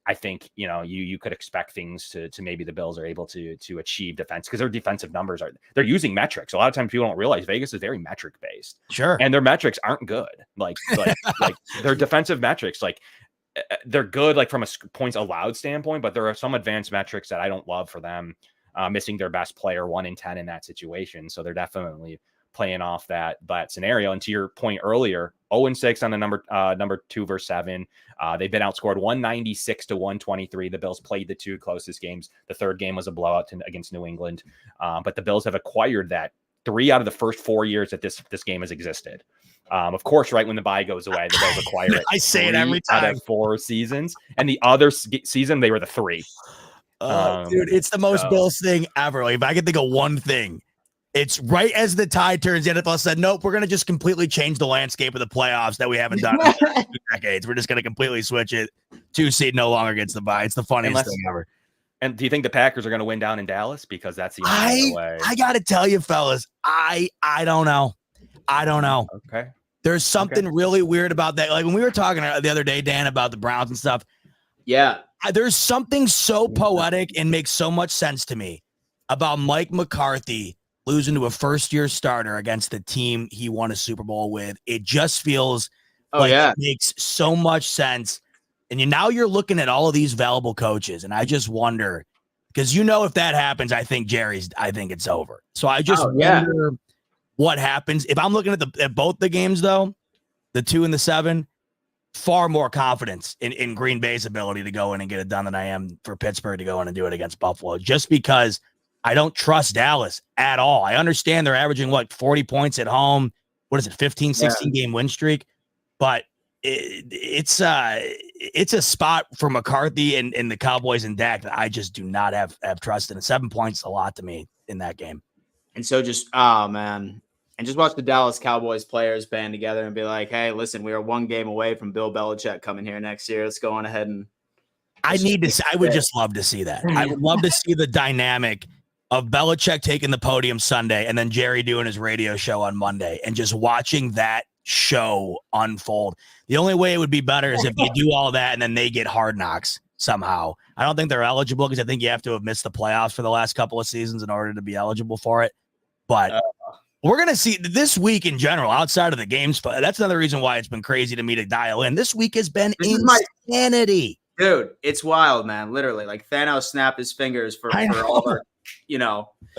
I think, you could expect things to maybe the Bills are able to achieve defense because their defensive numbers they're using metrics. A lot of times people don't realize Vegas is very metric based. Sure. And their metrics aren't good. Like their defensive metrics, like they're good, like from a points allowed standpoint, but there are some advanced metrics that I don't love for them, missing their best player 1 in 10 in that situation. So they're definitely playing off that scenario. And to your point earlier, 0-6 on the number 2 versus 7. They've been outscored 196-123. The Bills played the 2 closest games. The third game was a blowout against New England. But the Bills have acquired that 3 out of the first 4 years that this game has existed. Of course, right when the bye goes away, the Bills acquire it. I say it every time. Out of 4 seasons. And the other season, they were the 3. Dude, it's the most Bills thing ever. Like, if I could think of one thing, it's right as the tide turns, the NFL said, nope, we're going to just completely change the landscape of the playoffs that we haven't done in 2 decades. We're just going to completely switch it. 2 seed no longer gets the bye. It's the funniest thing ever. And do you think the Packers are going to win down in Dallas? Because that's the only way. I got to tell you, fellas, I don't know. I don't know. Okay. There's something really weird about that. Like when we were talking the other day, Dan, about the Browns and stuff. Yeah. There's something so poetic and makes so much sense to me about Mike McCarthy losing to a first-year starter against the team he won a Super Bowl with. It just feels it makes so much sense. And now you're looking at all of these available coaches, and I just wonder, because if that happens, I think it's over. So I just wonder what happens. If I'm looking at both the games, though, the 2 and the 7, far more confidence in Green Bay's ability to go in and get it done than I am for Pittsburgh to go in and do it against Buffalo, just because I don't trust Dallas at all. I understand they're averaging 40 points at home. What is it, 15, 16 game win streak? But it's a spot for McCarthy and the Cowboys and Dak that I just do not have trust in. 7 points is a lot to me in that game. And so just watch the Dallas Cowboys players band together and be like, hey, listen, we are 1 game away from Bill Belichick coming here next year. Let's go on ahead and I would just love to see that. I would love to see the dynamic of Belichick taking the podium Sunday and then Jerry doing his radio show on Monday and just watching that show unfold. The only way it would be better is if they do all that and then they get Hard Knocks somehow. I don't think they're eligible because I think you have to have missed the playoffs for the last couple of seasons in order to be eligible for it. But we're going to see this week in general, outside of the games. But that's another reason why it's been crazy to me to dial in. This week has been insanity. Dude, it's wild, man. Literally, like Thanos snapped his fingers for all our,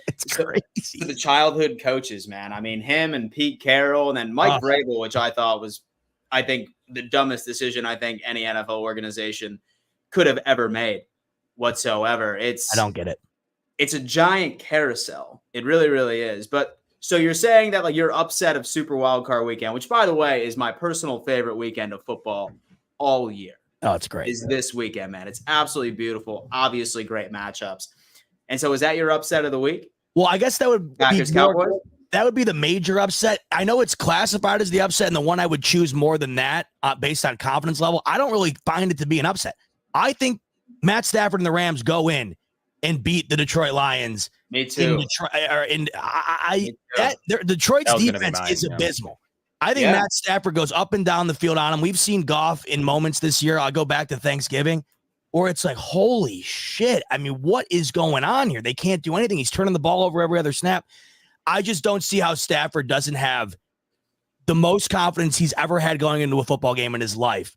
it's crazy. The childhood coaches, man. I mean, him and Pete Carroll, and then Mike Vrabel, which I thought was, I think, the dumbest decision I think any NFL organization could have ever made whatsoever. I don't get it. It's a giant carousel. It really, really is. But so you're saying that you're upset of Super Wildcard Weekend, which, by the way, is my personal favorite weekend of football all year. Oh, it's great. Is this weekend, man. It's absolutely beautiful. Obviously, great matchups. And so is that your upset of the week? Well, I guess that would Packers Cowboys? That would be the major upset. I know it's classified as the upset, and the one I would choose more than that based on confidence level. I don't really find it to be an upset. I think Matt Stafford and the Rams go in and beat the Detroit Lions. Me too. Detroit's defense is abysmal. I think Matt Stafford goes up and down the field on him. We've seen Goff in moments this year. I'll go back to Thanksgiving, or it's like, holy shit. I mean, what is going on here? They can't do anything. He's turning the ball over every other snap. I just don't see how Stafford doesn't have the most confidence he's ever had going into a football game in his life,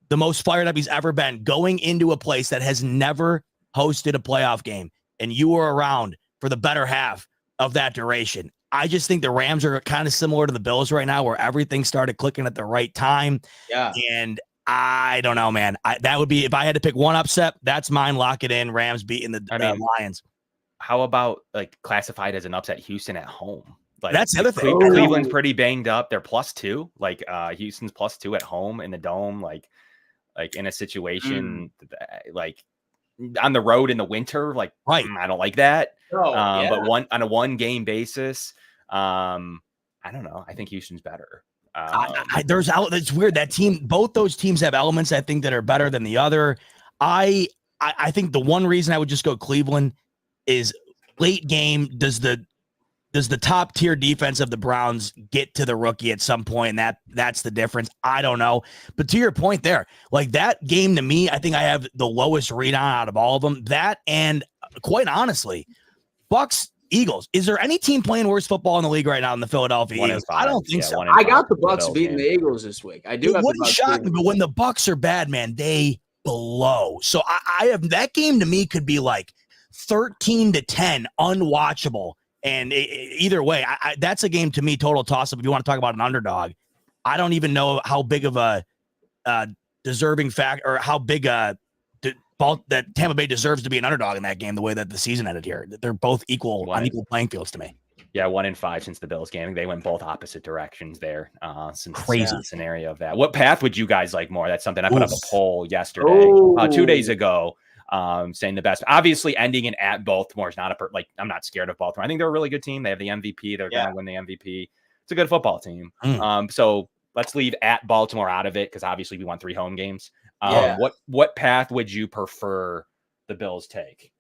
the most fired up he's ever been going into a place that has never hosted a playoff game, and you were around for the better half of that duration. I just think the Rams are kind of similar to the Bills right now, where everything started clicking at the right time. Yeah. And I don't know, man. That would be, if I had to pick one upset, that's mine. Lock it in. Rams beating the Lions. How about classified as an upset Houston at home? That's the other thing. Cleveland's pretty banged up. They're +2. Houston's +2 at home in the dome. Like in a situation on the road in the winter. Right. I don't like that. But on a 1 game basis, I don't know. I think Houston's better. It's weird. That team, both those teams have elements I think that are better than the other. I think the one reason I would just go Cleveland is late game. Does the top tier defense of the Browns get to the rookie at some point? And that's the difference. I don't know. But to your point there, that game to me, I think I have the lowest read on out of all of them. That, and quite honestly, Bucks, Eagles. Is there any team playing worse football in the league right now than the Philadelphia Eagles? I don't think so. I got the Bucks beating the Eagles this week. I do. It wouldn't shock me, but when the Bucks are bad, man, they blow. So I have that game to me could be 13-10, unwatchable. And either way, that's a game to me, total toss-up. If you want to talk about an underdog, I don't even know how big of a deserving fact, or how big that Tampa Bay deserves to be an underdog in that game, the way that the season ended here. They're both on equal playing fields to me. Yeah, 1-5 since the Bills game. They went both opposite directions there. Since crazy scenario of that. What path would you guys like more? That's something I put up a poll yesterday, 2 days ago. Saying the best. Obviously, ending in at Baltimore is not I'm not scared of Baltimore. I think they're a really good team. They have the MVP. They're going to win the MVP. It's a good football team. So let's leave at Baltimore out of it, because obviously we won 3 home games. What path would you prefer the Bills take?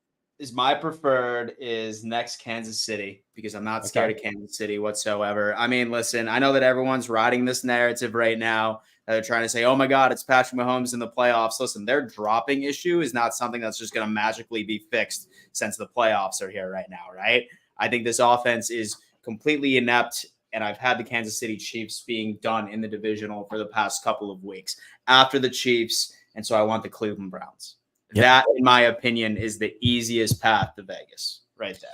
My preferred is next Kansas City, because I'm not scared of Kansas City whatsoever. I mean, listen, I know that everyone's riding this narrative right now. They're trying to say, oh my God, it's Patrick Mahomes in the playoffs. Listen, their dropping issue is not something that's just going to magically be fixed since the playoffs are here right now, right? I think this offense is completely inept, and I've had the Kansas City Chiefs being done in the divisional for the past couple of weeks. After the Chiefs, And so I want the Cleveland Browns. Yep. That, in my opinion, is the easiest path to Vegas right there.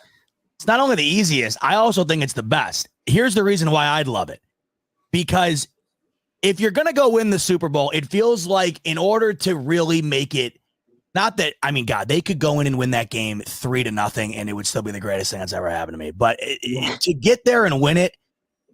It's not only the easiest, I also think it's the best. Here's the reason why I'd love it. Because if you're going to go win the Super Bowl, it feels like in order to really make it, not that, I mean, God, they could go in and win that game 3-0 and it would still be the greatest thing that's ever happened to me. But to get there and win it,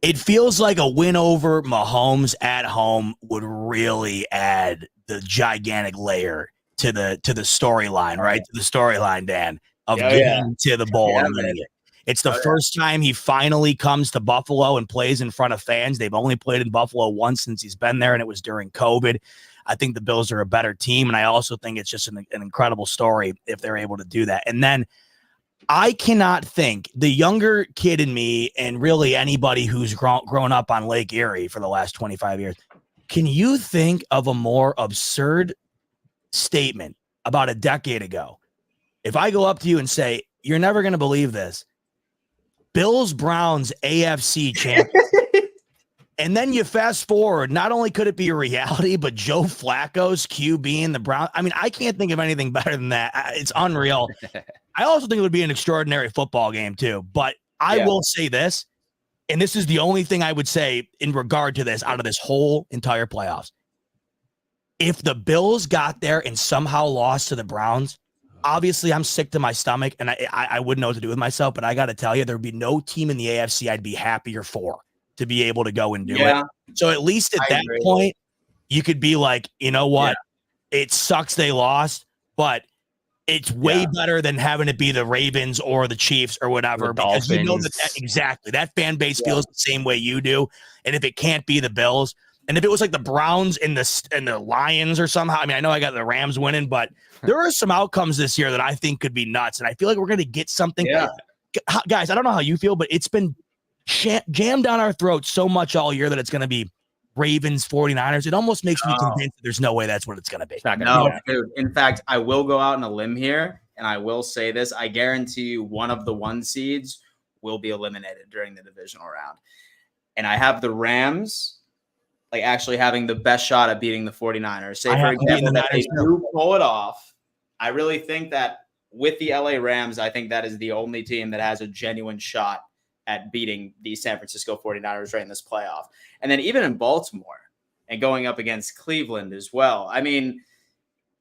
it feels like a win over Mahomes at home would really add the gigantic layer to the storyline, right? To the storyline, Dan, of getting to the bowl and winning it. It's the first time he finally comes to Buffalo and plays in front of fans. They've only played in Buffalo once since he's been there, and it was during COVID. I think the Bills are a better team, and I also think it's just an incredible story if they're able to do that. And then I cannot think, the younger kid in me, and really anybody who's grown up on Lake Erie for the last 25 years, can you think of a more absurd statement about a decade ago? If I go up to you and say, you're never going to believe this, Bills Browns AFC champion. And then you fast forward, not only could it be a reality, but Joe Flacco's QB in the Browns. I mean, I can't think of anything better than that. It's unreal. I also think it would be an extraordinary football game too. But I will say this, and this is the only thing I would say in regard to this out of this whole entire playoffs. If the Bills got there and somehow lost to the Browns, obviously I'm sick to my stomach and I wouldn't know what to do with myself, but I got to tell you, there'd be no team in the AFC I'd be happier for to be able to go and do it. So at least at that point, you could be like, you know what? It sucks they lost, but it's way better than having it be the Ravens or the Chiefs or whatever. Because you know that exactly that fan base feels the same way you do. And if it can't be the Bills, and if it was like the Browns and the Lions or somehow, I mean, I know I got the Rams winning, but there are some outcomes this year that I think could be nuts. And I feel like we're going to get something. Guys, I don't know how you feel, but it's been jammed down our throats so much all year that it's going to be Ravens, 49ers. It almost makes me convinced that there's no way that's what it's going to be. Dude. In fact, I will go out on a limb here, and I will say this. I guarantee you one of the 1 seeds will be eliminated during the divisional round. And I have the Rams like actually having the best shot at beating the 49ers. Say, for example, that they do pull it off. I really think that with the LA Rams, I think that is the only team that has a genuine shot at beating the San Francisco 49ers right in this playoff. And then even in Baltimore and going up against Cleveland as well. I mean,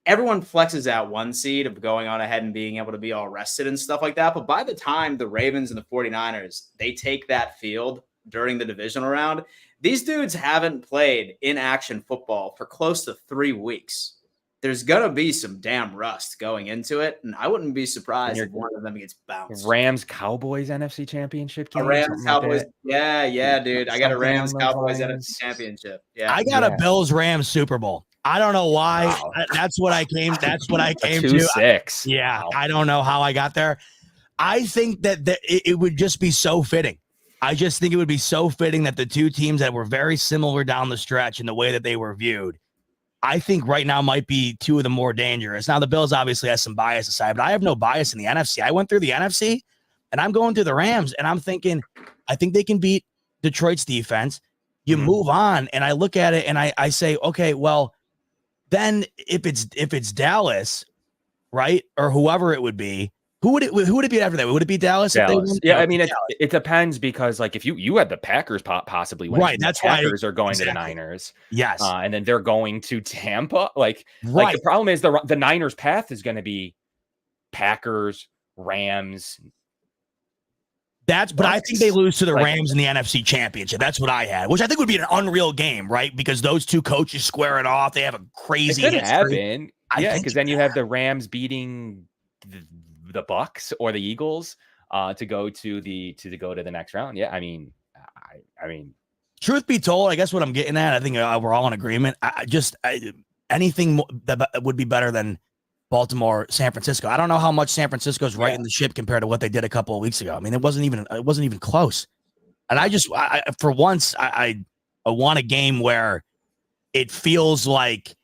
everyone flexes that 1 seed of going on ahead and being able to be all rested and stuff like that. But by the time the Ravens and the 49ers, they take that field during the divisional round, these dudes haven't played in-action football for close to 3 weeks. There's going to be some damn rust going into it, and I wouldn't be surprised if one of them gets bounced. Rams-Cowboys NFC Championship game? Rams-Cowboys. Like dude. I got a Rams-Cowboys NFC Championship. Yeah, I got a Bills-Rams Super Bowl. I don't know why. Wow. That's what I came to. 2-6. Wow. I don't know how I got there. I think that it would just be so fitting. I just think it would be so fitting that the two teams that were very similar down the stretch in the way that they were viewed, I think right now might be two of the more dangerous. Now, the Bills obviously has some bias aside, but I have no bias in the NFC. I went through the NFC, and I'm going through the Rams, and I'm thinking, I think they can beat Detroit's defense. You move on, and I look at it, and I say, okay, well, then if it's Dallas, right, or whoever it would be, who would it be after that? Would it be Dallas? Dallas. Yeah, I mean, it depends because, like, if you had the Packers possibly win, right? That's why Packers are going to the Niners, yes, and then they're going to Tampa. Like the problem is the Niners' path is going to be Packers, Rams. But I think they lose to the Rams in the NFC Championship. That's what I had, which I think would be an unreal game, right? Because those two coaches square it off. They have a crazy. It could happen, because then you have the Rams beating the Bucks or the Eagles to go to the next round. Yeah, I mean, truth be told, I guess what I'm getting at, I think we're all in agreement. Anything that would be better than Baltimore, San Francisco. I don't know how much San Francisco's right in the ship compared to what they did a couple of weeks ago. I mean, it wasn't even close. And for once, I want a game where it feels like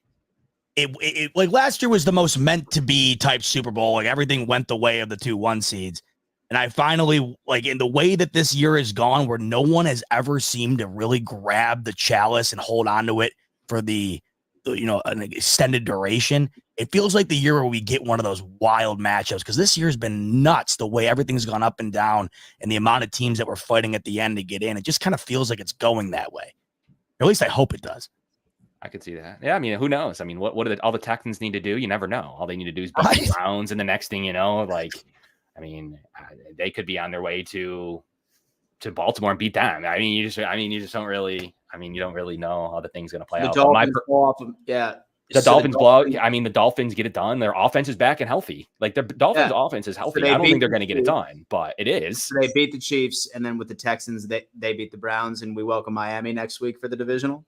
it like last year was the most meant to be type Super Bowl. Like everything went the way of the 2 1 seeds. And I finally, like, in the way that this year has gone, where no one has ever seemed to really grab the chalice and hold on to it for the an extended duration. It feels like the year where we get one of those wild matchups, because this year's been nuts the way everything's gone up and down and the amount of teams that we're fighting at the end to get in. It just kind of feels like it's going that way. Or at least I hope it does. I could see that. Yeah, I mean, who knows? I mean, what do all the Texans need to do? You never know. All they need to do is beat the Browns, and the next thing you know, they could be on their way to Baltimore and beat them. You don't really know how the thing's going to play out. The Dolphins blow. The Dolphins get it done. Their offense is back and healthy. Like the Dolphins' offense is healthy. I don't think they're going to get it done, but it is. So they beat the Chiefs, and then with the Texans, they beat the Browns, and we welcome Miami next week for the divisional.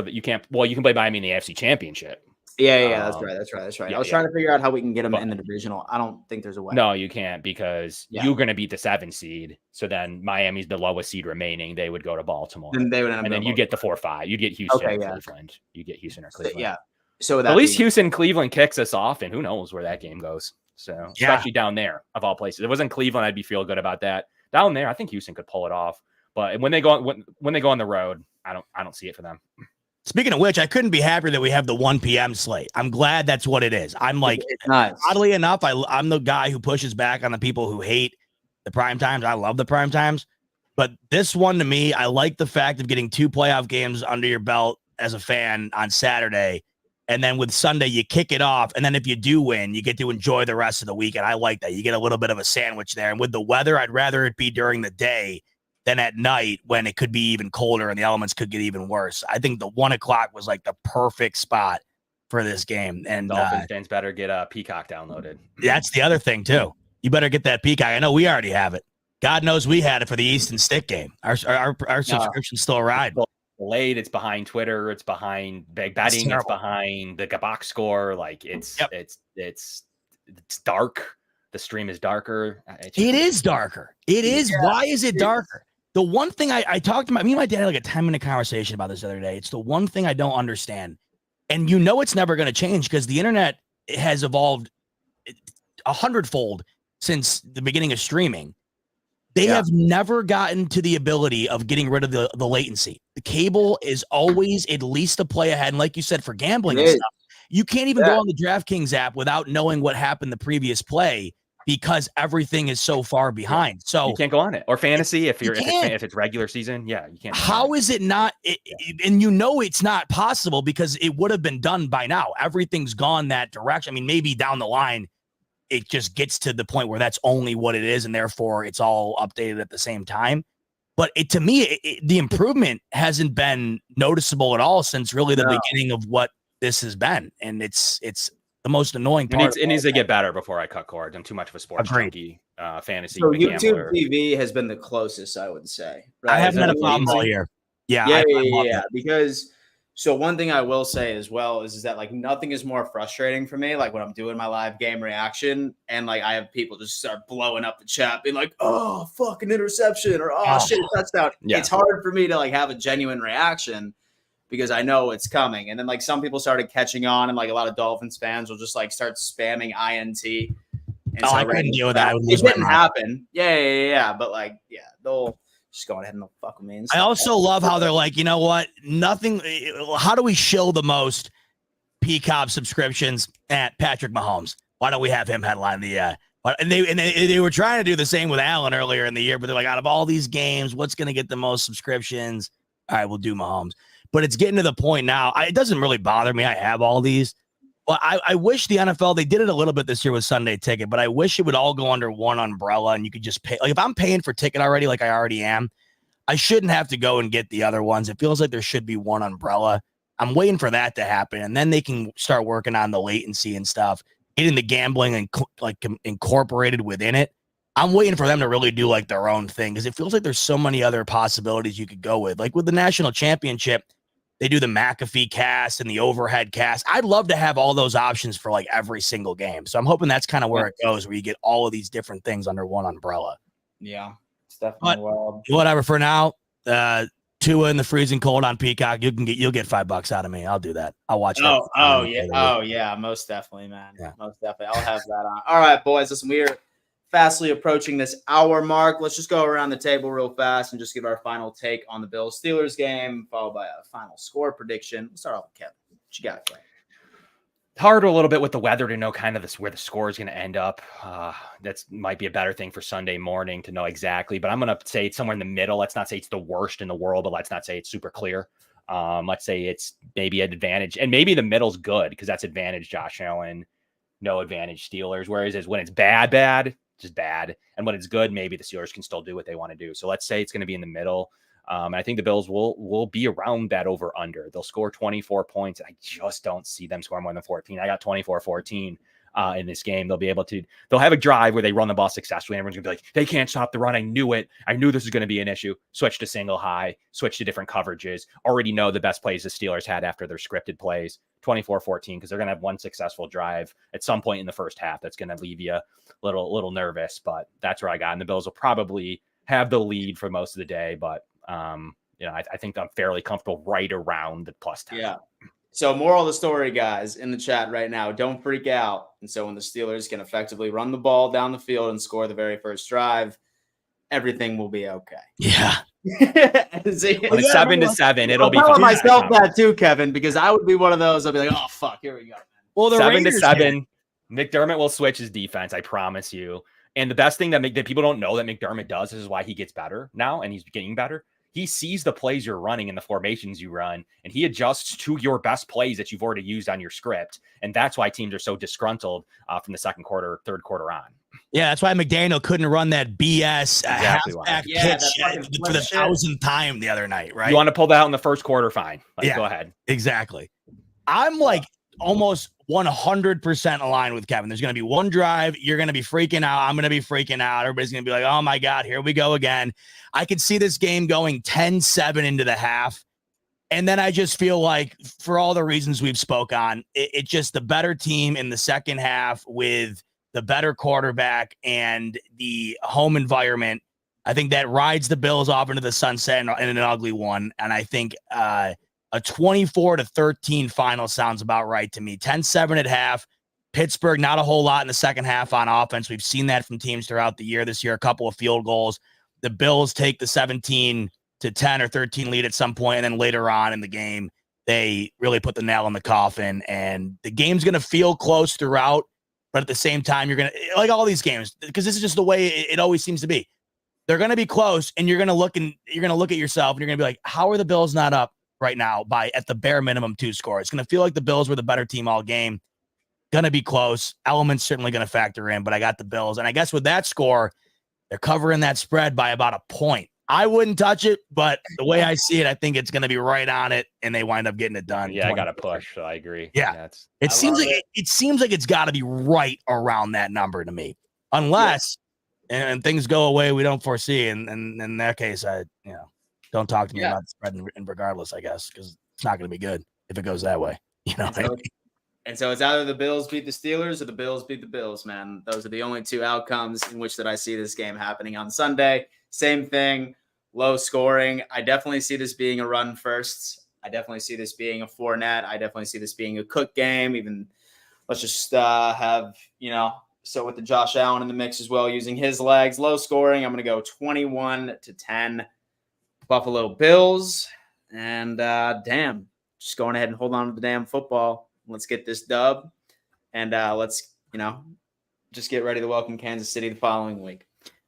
You can play Miami in the AFC Championship. Yeah, that's right. Yeah, I was trying to figure out how we can get them in the divisional. I don't think there's a way. No, you can't, because you're going to beat the 7th seed. So then Miami's the lowest seed remaining. They would go to Baltimore. And they would end up, and then you get the 4-5. You get Houston or Cleveland. You get Houston or Cleveland. Yeah. So at least Houston, Cleveland kicks us off, and who knows where that game goes. So especially down there of all places. If it wasn't Cleveland, I'd be feel good about that. Down there, I think Houston could pull it off. But when they go on the road, I don't see it for them. Speaking of which, I couldn't be happier that we have the 1 p.m. slate. I'm glad that's what it is. I'm like, nice. Oddly enough, I'm the guy who pushes back on the people who hate the prime times. I love the prime times. But this one, to me, I like the fact of getting 2 playoff games under your belt as a fan on Saturday. And then with Sunday, you kick it off. And then if you do win, you get to enjoy the rest of the weekend. I like that. You get a little bit of a sandwich there. And with the weather, I'd rather it be during the day than at night, when it could be even colder and the elements could get even worse. I think the 1 o'clock was like the perfect spot for this game. And Dolphins fans better get a Peacock downloaded. That's the other thing too. You better get that Peacock. I know we already have it. God knows we had it for the Easton Stick game. Our subscription's still riding. Delayed. It's behind Twitter. It's behind big betting. It's behind the box score. Like it's dark. The stream is darker. It is darker. It is. Yeah, why is it darker? The one thing I talked to me and my dad had like a 10-minute conversation about this the other day. It's the one thing I don't understand. And it's never going to change, because the internet has evolved 100-fold since the beginning of streaming. They have never gotten to the ability of getting rid of the latency. The cable is always at least a play ahead. And like you said, for gambling and stuff, you can't even go on the DraftKings app without knowing what happened the previous play, because everything is so far behind. So you can't go on it. Or fantasy, if it's regular season, you can't. How is it not? And it's not possible, because it would have been done by now. Everything's gone that direction. I mean, maybe down the line, it just gets to the point where that's only what it is, and therefore it's all updated at the same time. But to me, the improvement hasn't been noticeable at all since really the beginning of what this has been. And it's the most annoying part. It needs to get better before I cut cords. I'm too much of a sports junkie, fantasy. So YouTube TV has been the closest, I would say. Right? I haven't had a problem all year. Yeah. Because one thing I will say as well is that like nothing is more frustrating for me. Like when I'm doing my live game reaction and like I have people just start blowing up the chat, being like, "Oh, fucking interception," or "Oh shit, touchdown." Yeah. It's hard for me to like have a genuine reaction, because I know it's coming. And then like some people started catching on, and like a lot of Dolphins fans will just like start spamming INT. And I couldn't deal with that. It didn't happen. Yeah. But like, they'll just go ahead and they'll fuck with me. I also love how they're like, you know what? How do we shill the most Peacock subscriptions at Patrick Mahomes? Why don't we have him headline the and they were trying to do the same with Allen earlier in the year, but they're like, out of all these games, what's going to get the most subscriptions? All right, we'll do Mahomes. But it's getting to the point now. It doesn't really bother me. I have all these. But I wish the NFL, they did it a little bit this year with Sunday Ticket, but I wish it would all go under one umbrella and you could just pay. Like if I'm paying for Ticket already, like I already am, I shouldn't have to go and get the other ones. It feels like there should be one umbrella. I'm waiting for that to happen. And then they can start working on the latency and stuff, getting the gambling and like incorporated within it. I'm waiting for them to really do like their own thing, because it feels like there's so many other possibilities you could go with. Like with the national championship, they do the McAfee cast and the overhead cast. I'd love to have all those options for like every single game. So I'm hoping that's kind of where it goes, where you get all of these different things under one umbrella. Yeah, it's definitely wild. Whatever. For now, Tua in the freezing cold on Peacock. You'll get $5 out of me. I'll do that. I'll watch that. Oh yeah, most definitely, man. Yeah. Most definitely. I'll have that on. All right, boys. Listen, we are fastly approaching this hour mark. Let's just go around the table real fast and just give our final take on the Bills-Steelers game, followed by a final score prediction. We'll start off with Kevin. What you got, Kevin? Hard a little bit with the weather to know kind of where the score is going to end up. That might be a better thing for Sunday morning to know exactly, but I'm going to say it's somewhere in the middle. Let's not say it's the worst in the world, but let's not say it's super clear. Let's say it's maybe an advantage, and maybe the middle's good because that's advantage Josh Allen, no advantage Steelers. Whereas when it's bad, just bad. And when it's good, maybe the Steelers can still do what they want to do. So let's say it's going to be in the middle. I think the Bills will be around that over under. They'll score 24 points. I just don't see them scoring more than 14. I got 24-14 in this game. They'll have a drive where they run the ball successfully. Everyone's gonna be like, they can't stop the run. I knew it. I knew this was going to be an issue. Switch to single high, switch to different coverages. Already know the best plays the Steelers had after their scripted plays. 24-14, because they're going to have one successful drive at some point in the first half. That's going to leave you a little nervous, but that's where I got. And the Bills will probably have the lead for most of the day, but I think I'm fairly comfortable right around the plus 10. Yeah. So moral of the story, guys, in the chat right now, don't freak out. And so when the Steelers can effectively run the ball down the field and score the very first drive, everything will be okay. Yeah. When it's 7-7, it'll be. I'm telling myself that too, Kevin, because I would be one of those. I'll be like, oh fuck, here we go. Well, the 7-7. McDermott will switch his defense. I promise you. And the best thing that people don't know that McDermott does, this is why he gets better now, and he's getting better. He sees the plays you're running and the formations you run, and he adjusts to your best plays that you've already used on your script. And that's why teams are so disgruntled from the second quarter, third quarter on. Yeah, that's why McDaniel couldn't run that BS halfback pitch for the 1,000th time the other night, right? You want to pull that out in the first quarter? Fine. Go ahead. Exactly. I'm like almost 100% aligned with Kevin. There's going to be one drive. You're going to be freaking out. I'm going to be freaking out. Everybody's going to be like, oh my God, here we go again. I could see this game going 10-7 into the half. And then I just feel like, for all the reasons we've spoke on, it's just the better team in the second half with the better quarterback and the home environment. I think that rides the Bills off into the sunset in an ugly one. And I think a 24-13 final sounds about right to me. 10-7 at half. Pittsburgh, not a whole lot in the second half on offense. We've seen that from teams throughout the year. This year, a couple of field goals. The Bills take the 17-10 or 13 lead at some point, and then later on in the game, they really put the nail in the coffin. And the game's going to feel close throughout, but at the same time, you're going to, like all these games, because this is just the way it always seems to be. They're going to be close, and you're going to look at yourself, and you're going to be like, how are the Bills not up right now by at the bare minimum 2 scores? It's going to feel like the Bills were the better team all game. Going to be close. Elements certainly going to factor in, but I got the Bills. And I guess with that score, they're covering that spread by about a point. I wouldn't touch it, but the way I see it, I think it's going to be right on it, and they wind up getting it done. Yeah, I got to push. So I agree. Yeah, it seems like it's got to be right around that number to me, unless and things go away we don't foresee. And in that case, don't talk to me about the spread and regardless, I guess, because it's not going to be good if it goes that way. And so it's either the Bills beat the Steelers or the Bills beat the Bills, man. Those are the only 2 outcomes in which that I see this game happening on Sunday. Same thing, low scoring. I definitely see this being a run first. I definitely see this being a Fournette. I definitely see this being a Cook game. Even let's just have, so with the Josh Allen in the mix as well, using his legs. Low scoring, I'm going to go 21-10 Buffalo Bills. And just going ahead and hold on to the damn football. Let's get this dub, and let's, just get ready to welcome Kansas City the following week.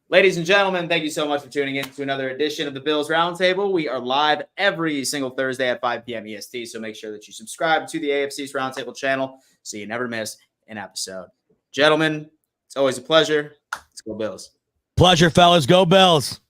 Ladies and gentlemen, thank you so much for tuning in to another edition of the Bills Roundtable. We are live every single Thursday at 5 p.m. EST, so make sure that you subscribe to the AFC's Roundtable channel so you never miss an episode. Gentlemen, it's always a pleasure. Let's go Bills. Pleasure, fellas. Go Bills.